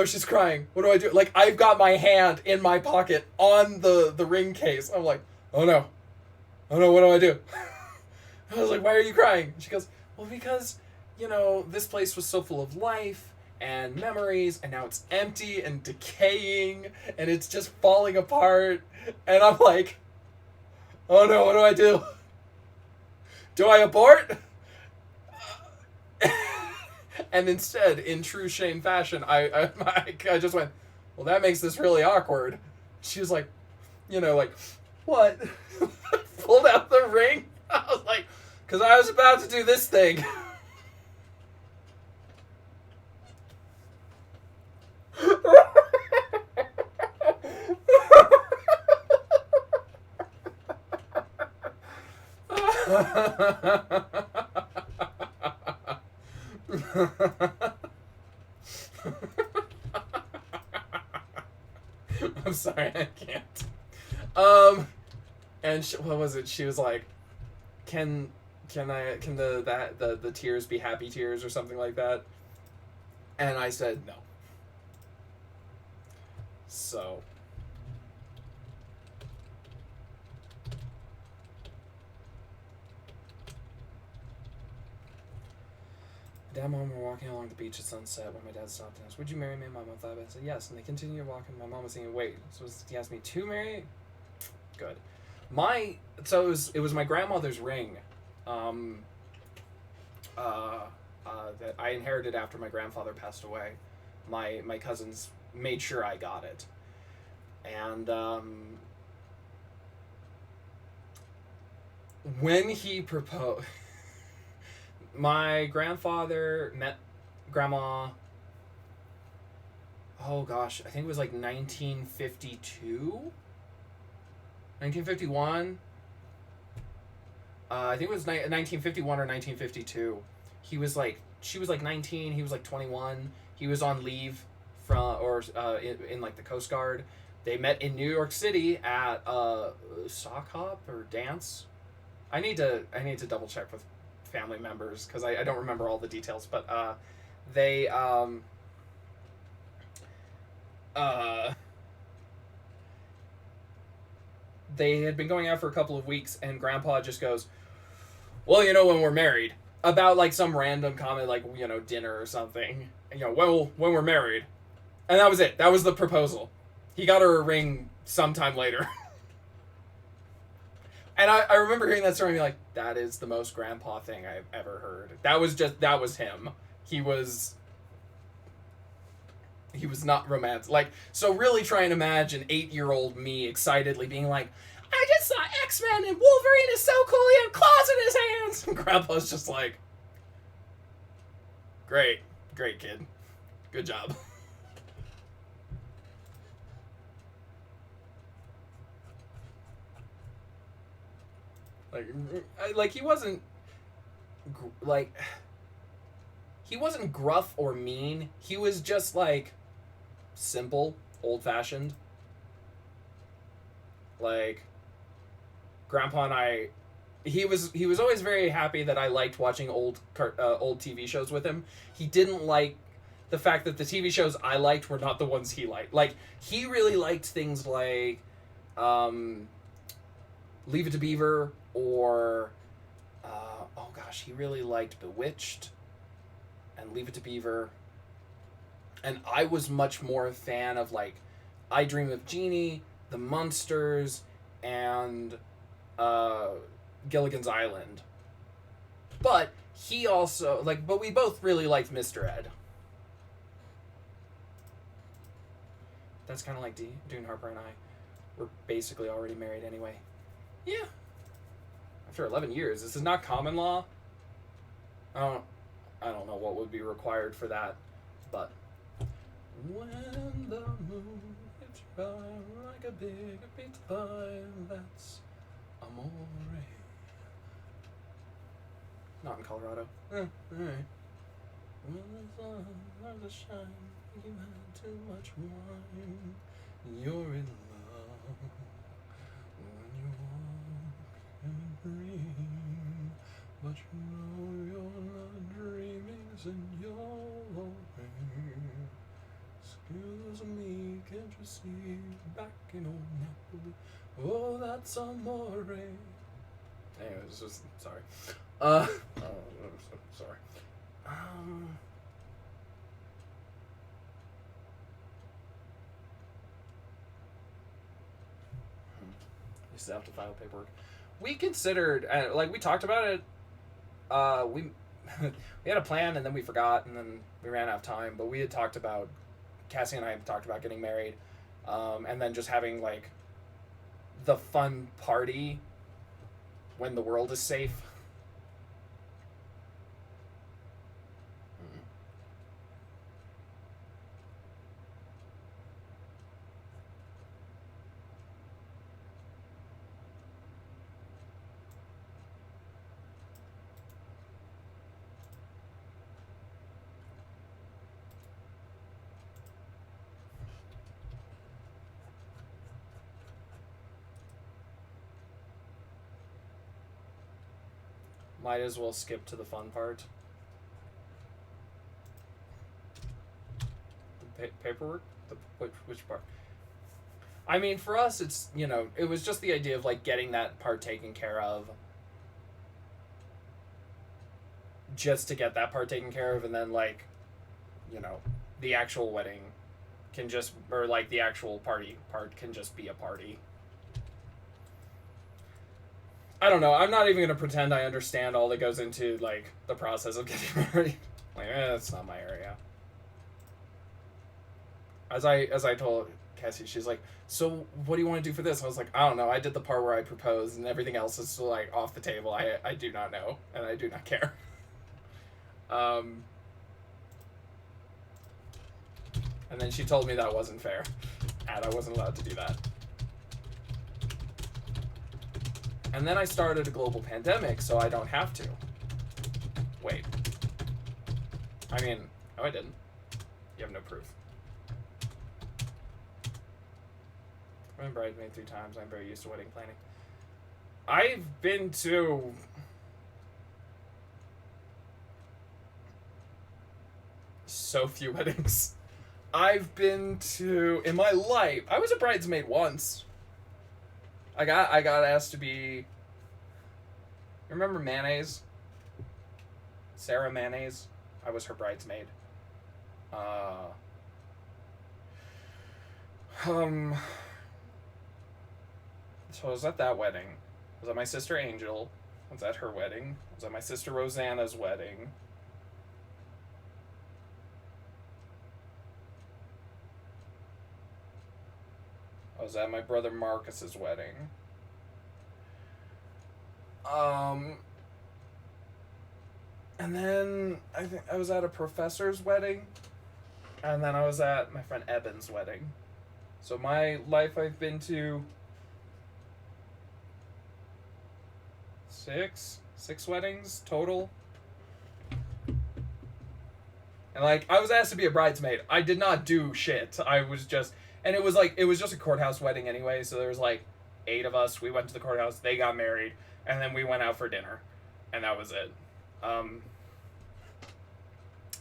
S2: she's crying. What do I do? Like, I've got my hand in my pocket on the ring case. I'm like, oh no, what do I do? I was like, why are you crying? She goes, well, because, you know, this place was so full of life and memories, and now it's empty and decaying, and it's just falling apart. And I'm like, oh no, what do I do? Do I abort? And instead, in true Shane fashion, I just went, well, that makes this really awkward. She was like, you know, like, what? Pulled out the ring. I was like, because I was about to do this thing. I'm sorry, I can't. And what was it? She was like, "Can the tears be happy tears or something like that?" And I said no. So. Dad and Mom were walking along the beach at sunset when my dad stopped and asked, would you marry me? My mom thought about it and said yes. And they continued walking. My mom was thinking, wait, so he asked me to marry? Good. So it was my grandmother's ring that I inherited after my grandfather passed away. My cousins made sure I got it. And when he proposed... My grandfather met Grandma, oh gosh, I think it was like 1952? 1951? I think it was 1951 or 1952. She was like 19, he was like 21. He was on leave in like the Coast Guard. They met in New York City at sock hop or dance. I need to double check with family members because I don't remember all the details, but they had been going out for a couple of weeks, and Grandpa just goes, well, you know, when we're married, about like some random comment like, you know, dinner or something, you know, when we're married. And that was it. That was the proposal. He got her a ring sometime later. And I remember hearing that story and being like, that is the most grandpa thing I've ever heard. That was him. He was not romantic. Like, so really try and imagine 8-year-old me excitedly being like, I just saw X-Men and Wolverine is so cool, he had claws in his hands. And Grandpa's just like, great kid. Good job. Like he wasn't gruff or mean. He was just like simple, old-fashioned. Like Grandpa and I, he was always very happy that I liked watching old TV shows with him. He didn't like the fact that the TV shows I liked were not the ones he liked. Like, he really liked things like Leave It to Beaver, or oh gosh, he really liked Bewitched and Leave It to Beaver. And I was much more a fan of like I Dream of Jeannie, The Munsters, and Gilligan's Island. But he also but we both really liked Mr. Ed. That's kind of like Dune Harper and I. We're basically already married anyway. Yeah. After 11 years, this is not common law. I don't know what would be required for that, but when the moon hits your eye like a big pizza pie, that's amore. Not in Colorado. Alright. When the sun starts to shine, you had too much wine. You're in love when you walk and dream, but you know you're not dreaming, senor. Excuse me, can't you see back in old Napoli? Oh, that's amore. Anyways, just sorry. Oh, sorry. You still have to file paperwork. We considered, we talked about it. We we had a plan, and then we forgot, and then we ran out of time. But we had talked about, Cassie and I had talked about getting married, and then just having like the fun party when the world is safe. Might as well skip to the fun part. The paperwork? Which part? I mean, for us, it's, it was just the idea of, like, getting that part taken care of. Just to get that part taken care of, and then, like, the actual wedding can just, or, like, the actual party part can just be a party. I don't know. I'm not even going to pretend I understand all that goes into, like, the process of getting married. Like, that's not my area. As I told Cassie, she's like, so what do you want to do for this? I was like, I don't know. I did the part where I proposed, and everything else is, like, off the table. I do not know, and I do not care. And then she told me that wasn't fair, and I wasn't allowed to do that. And then I started a global pandemic, so I don't have to. Wait. I mean, no, I didn't. You have no proof. I've been bridesmaid 3 times. I'm very used to wedding planning. I've been to so few weddings. I've been to, in my life, I was a bridesmaid once. I got asked to be. Remember Mayonnaise? Sarah Mayonnaise? I was her bridesmaid. So I was at that wedding. I was at my sister Angel. I was at her wedding. I was at my sister Rosanna's wedding. I was at my brother Marcus's wedding. And then I think I was at a professor's wedding. And then I was at my friend Eben's wedding. So my life, I've been to six weddings total. And like, I was asked to be a bridesmaid. I did not do shit. I was just, and it was just a courthouse wedding anyway. So there was like 8 of us. We went to the courthouse. They got married, and then we went out for dinner, and that was it.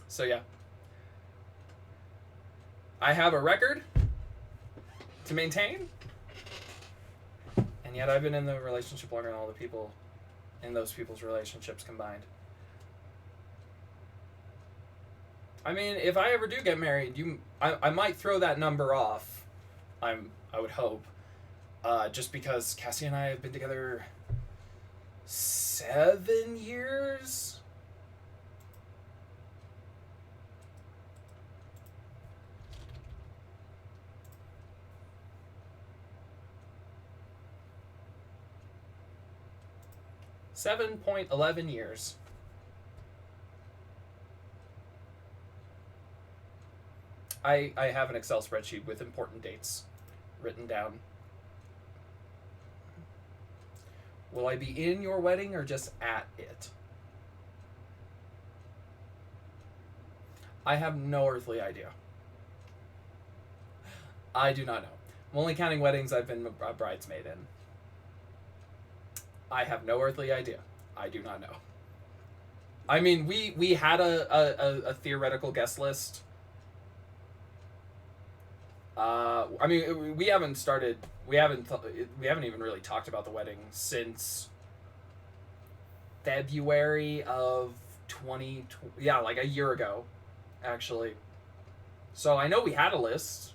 S2: So yeah. I have a record to maintain, and yet I've been in the relationship longer than all the people in those people's relationships combined. I mean, if I ever do get married, I might throw that number off. I would hope, just because Cassie and I have been together 7 years. $7.11 years. I have an Excel spreadsheet with important dates written down. Will I be in your wedding or just at it? I have no earthly idea. I do not know. I'm only counting weddings I've been a bridesmaid in. I have no earthly idea. I do not know. I mean, we had a theoretical guest list. I mean, we haven't started. We haven't even really talked about the wedding since February of 2020. Yeah, like a year ago, actually. So I know we had a list,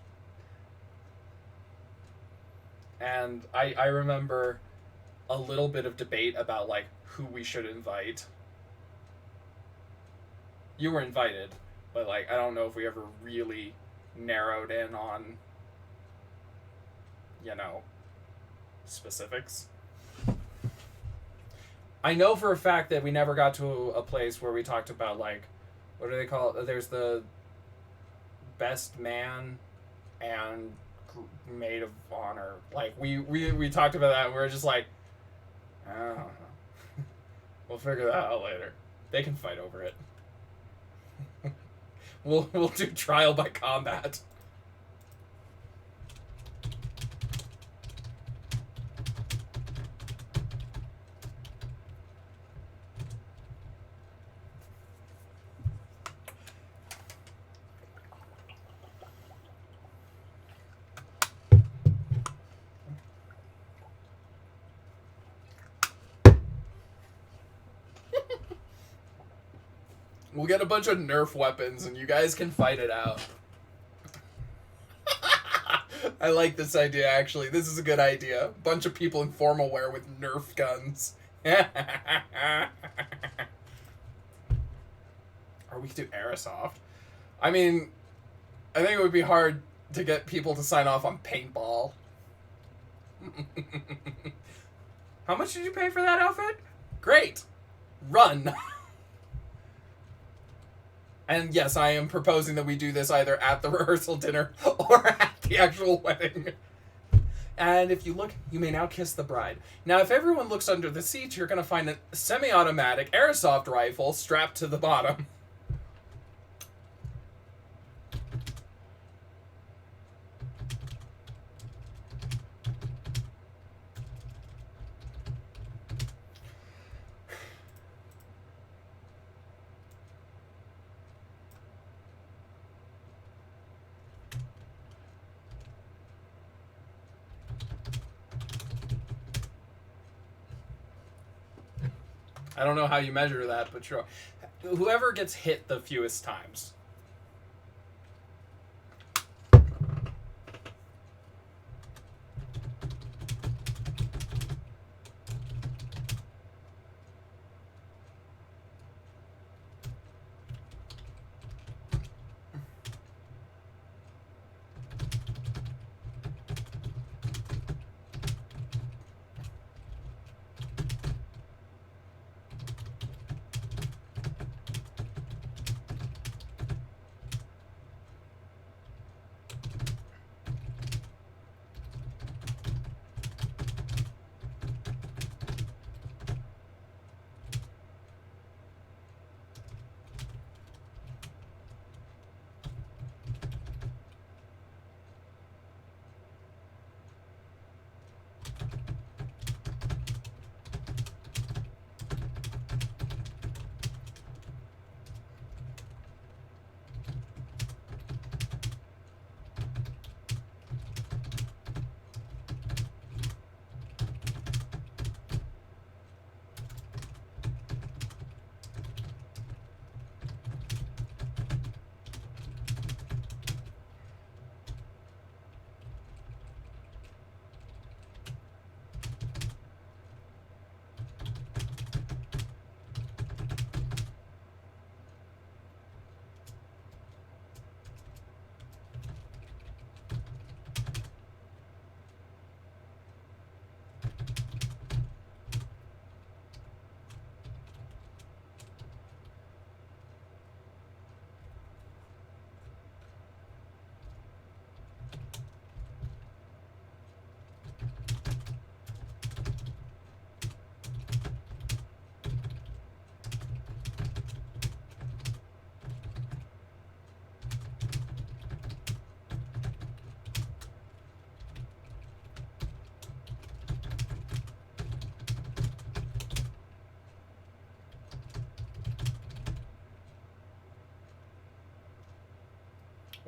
S2: and I remember a little bit of debate about like who we should invite. You were invited, but like I don't know if we ever really narrowed in on, you know, specifics. I know for a fact that we never got to a place where we talked about like, what do they call it? There's the best man and maid of honor. Like we talked about that and we were just like, I don't know. We'll figure that out later. They can fight over it. We'll do trial by combat. We'll get a bunch of Nerf weapons and you guys can fight it out. I like this idea, actually. This is a good idea. A bunch of people in formal wear with Nerf guns. Or we could do Airsoft. I mean, I think it would be hard to get people to sign off on paintball. How much did you pay for that outfit? Great. Run. And yes, I am proposing that we do this either at the rehearsal dinner or at the actual wedding. And if you look, you may now kiss the bride. Now, if everyone looks under the seat, you're going to find a semi-automatic airsoft rifle strapped to the bottom. I don't know how you measure that, but sure. Whoever gets hit the fewest times.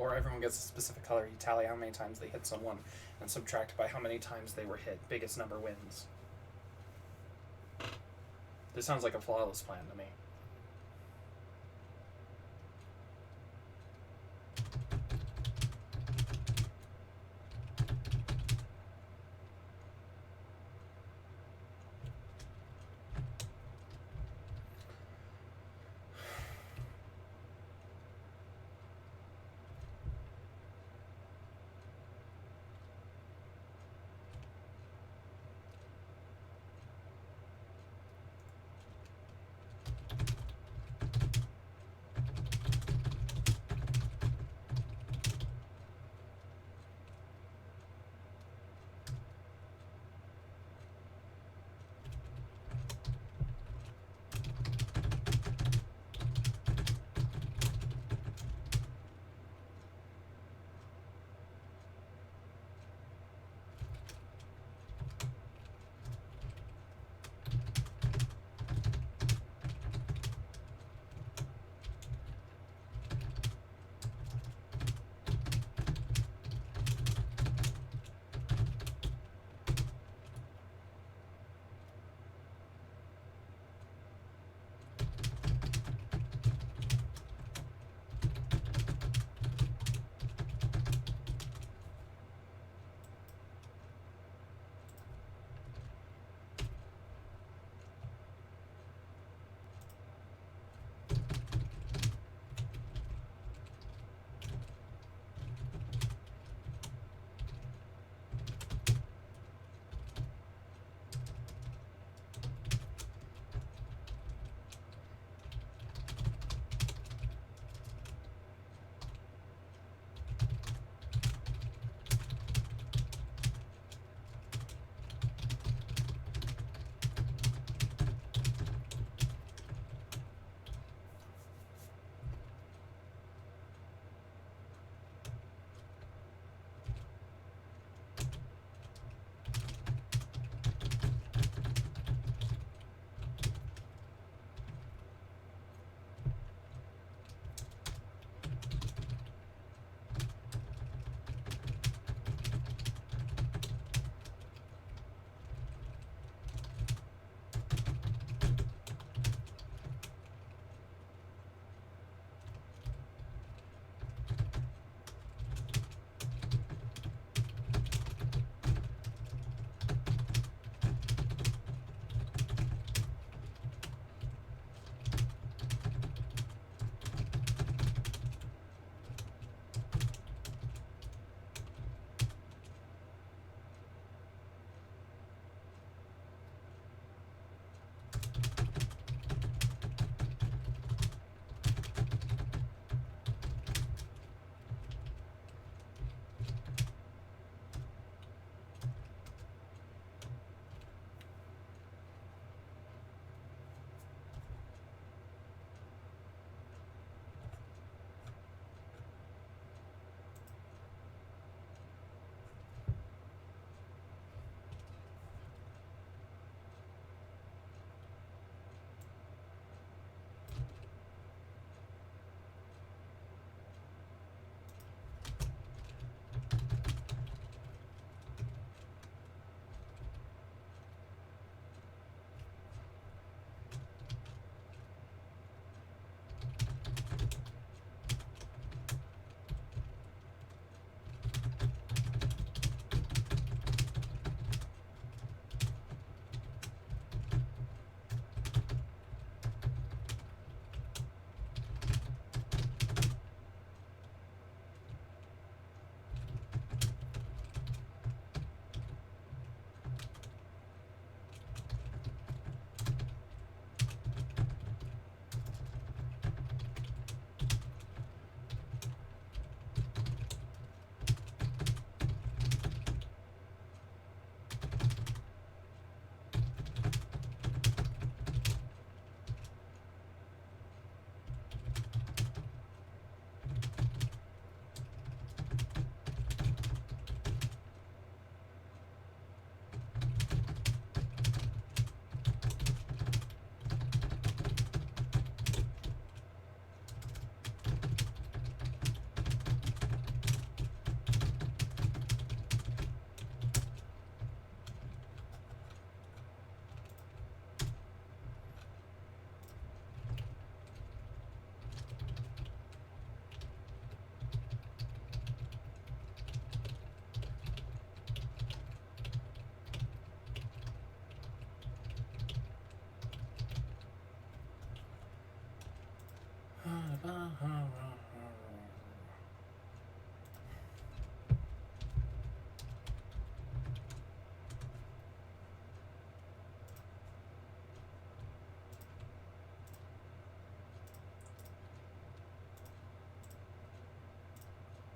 S2: or everyone gets a specific color. You tally how many times they hit someone and subtract by how many times they were hit. Biggest number wins. This sounds like a flawless plan to me.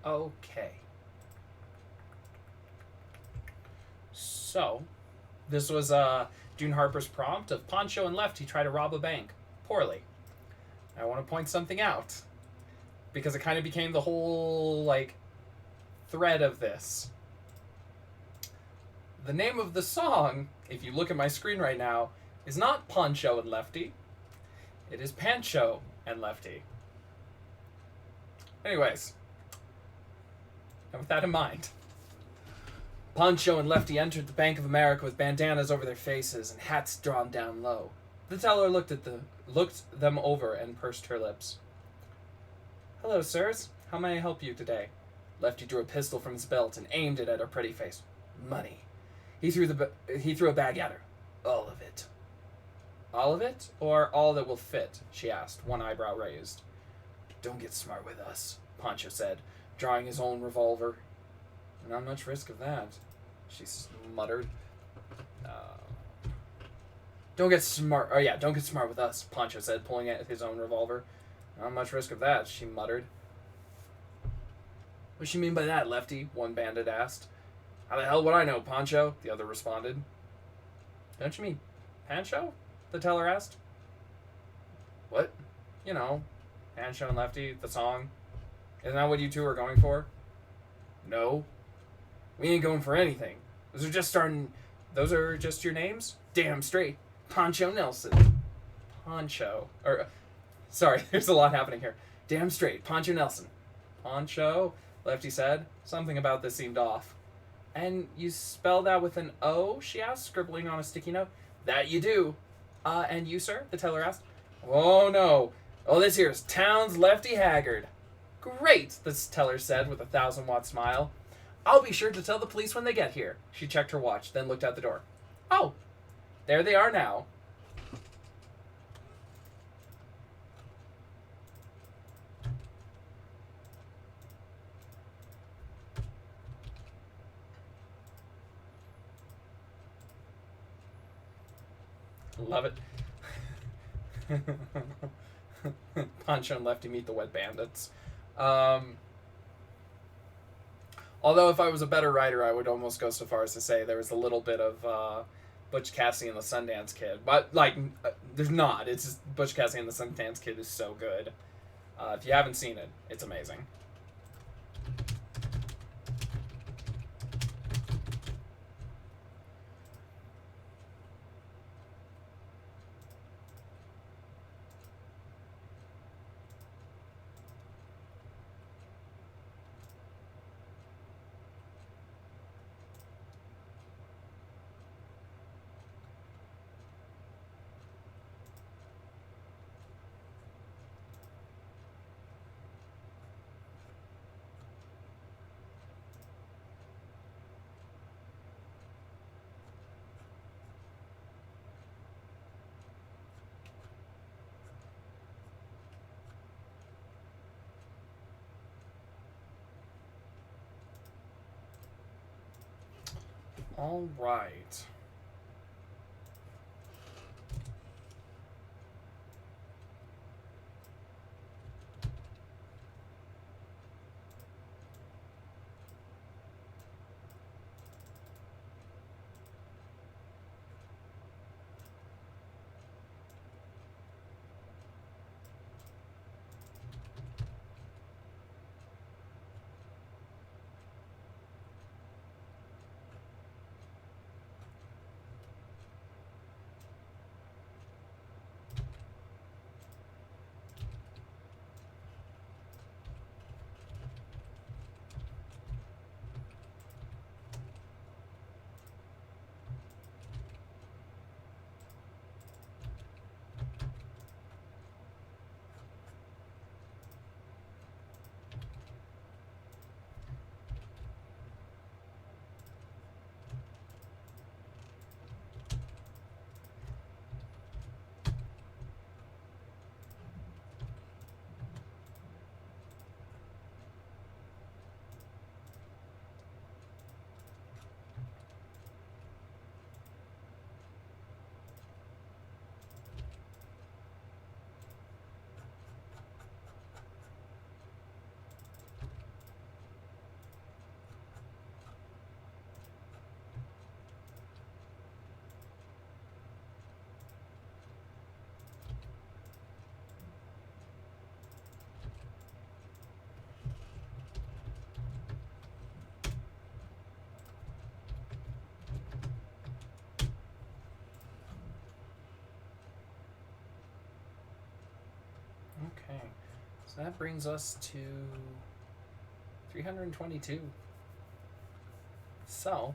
S2: Okay. So, this was June Harper's prompt of Poncho and Lefty try to rob a bank. Poorly. I want to point something out. Because it kind of became the whole, like, thread of this. The name of the song, if you look at my screen right now, is not Poncho and Lefty. It is Pancho and Lefty. Anyways. And with that in mind, Poncho and Lefty entered the Bank of America with bandanas over their faces and hats drawn down low. The teller looked them over and pursed her lips. "Hello, sirs. How may I help you today?" Lefty drew a pistol from his belt and aimed it at her pretty face. "Money." He threw a bag at her. "All of it." "All of it, or all that will fit?" she asked, one eyebrow raised. "Don't get smart with us," Poncho said, drawing his own revolver. "Not much risk of that," she muttered. Don't get smart with us," Poncho said, pulling at his own revolver. "Not much risk of that," she muttered. "What you mean by that, Lefty?" one bandit asked. "How the hell would I know, Poncho?" the other responded. "Don't you mean Pancho?" the teller asked. "What?" "You know, Pancho and Lefty, the song. Isn't that what you two are going for?" "No. We ain't going for anything. Those are just your names? Damn straight. Poncho Nelson." Sorry, there's a lot happening here. "Damn straight, Poncho Nelson." "Poncho?" Lefty said. Something about this seemed off. "And you spell that with an O?" she asked, scribbling on a sticky note. "That you do." And you, sir?" the teller asked. "Oh, no. Oh, this here's Towns Lefty Haggard." "Great," the teller said with a 1,000-watt smile. "I'll be sure to tell the police when they get here." She checked her watch, then looked out the door. "Oh, there they are now." Love it. Poncho and Lefty meet the wet bandits. Although if I was a better writer, I would almost go so far as to say there was a little bit of Butch Cassidy and the Sundance Kid. But, there's not. It's just Butch Cassidy and the Sundance Kid is so good. If you haven't seen it, it's amazing. All right. So that brings us to 322. So,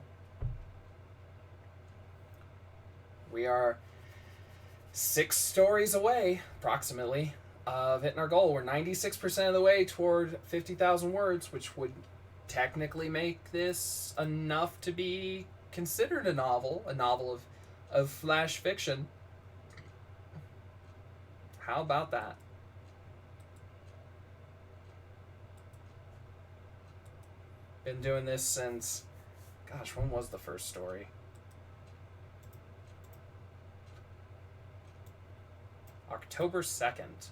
S2: we are 6 stories away, approximately, of hitting our goal. We're 96% of the way toward 50,000 words, which would technically make this enough to be considered a novel of flash fiction. How about that? Been doing this since, gosh, when was the first story? October 2nd.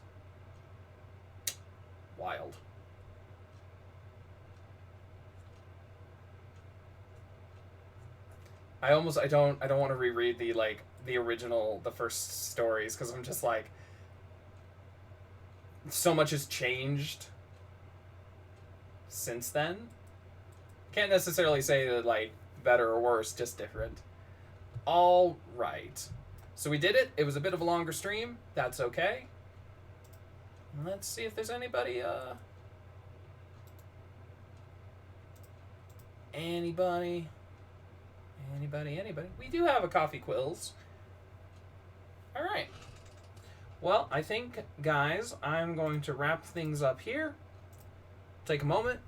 S2: Wild. I don't want to reread the original, the first stories, because I'm just like, so much has changed since then. Can't necessarily say that, like, better or worse, just different. All right. So we did it. It was a bit of a longer stream. That's okay. Let's see if there's anybody, anybody. We do have a Coffee Quills. All right. Well, I think, guys, I'm going to wrap things up here. Take a moment.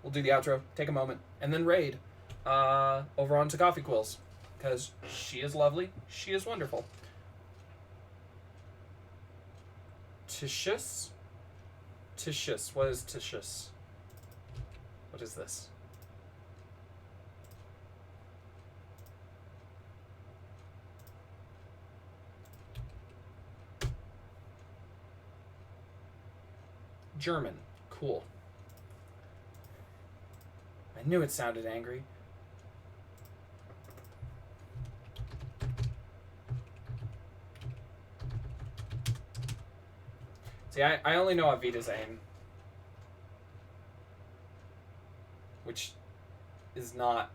S2: We'll do the outro, take a moment, and then raid over onto Coffee Quills, because she is lovely, she is wonderful. Tishus? What is Tishus? What is this? German. Cool. I knew it sounded angry. See, I only know Avita's aim, which is not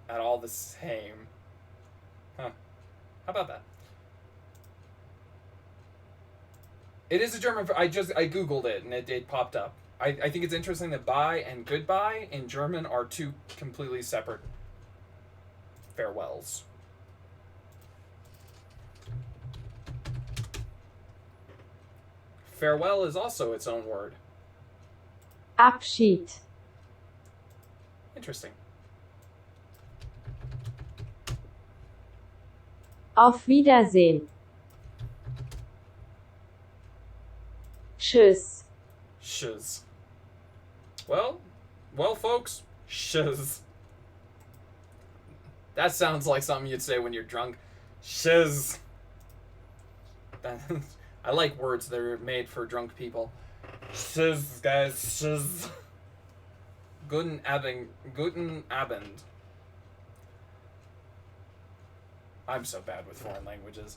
S2: at all the same. Huh. How about that? It is a German. I Googled it and it popped up. I think it's interesting that bye and goodbye in German are 2 completely separate farewells. Farewell is also its own word.
S3: Abschied.
S2: Interesting.
S3: Auf Wiedersehen. Tschüss.
S2: Shiz. Well, folks, shiz. That sounds like something you'd say when you're drunk. Shiz. I like words that are made for drunk people. Shiz, guys, shiz. Guten Abend. Guten Abend. I'm so bad with foreign languages.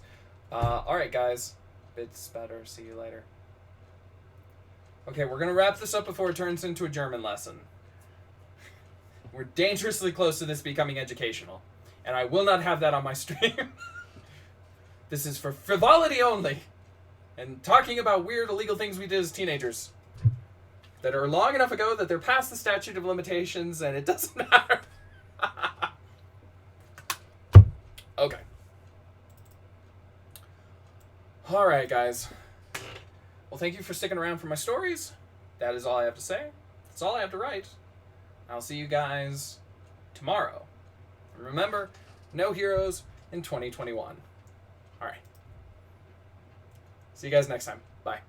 S2: Alright, guys. Bits better. See you later. Okay, we're going to wrap this up before it turns into a German lesson. We're dangerously close to this becoming educational. And I will not have that on my stream. This is for frivolity only. And talking about weird illegal things we did as teenagers. That are long enough ago that they're past the statute of limitations and it doesn't matter. Okay. Alright, guys. Well, thank you for sticking around for my stories. That is all I have to say. That's all I have to write. I'll see you guys tomorrow. And remember, no heroes in 2021. All right. See you guys next time. Bye.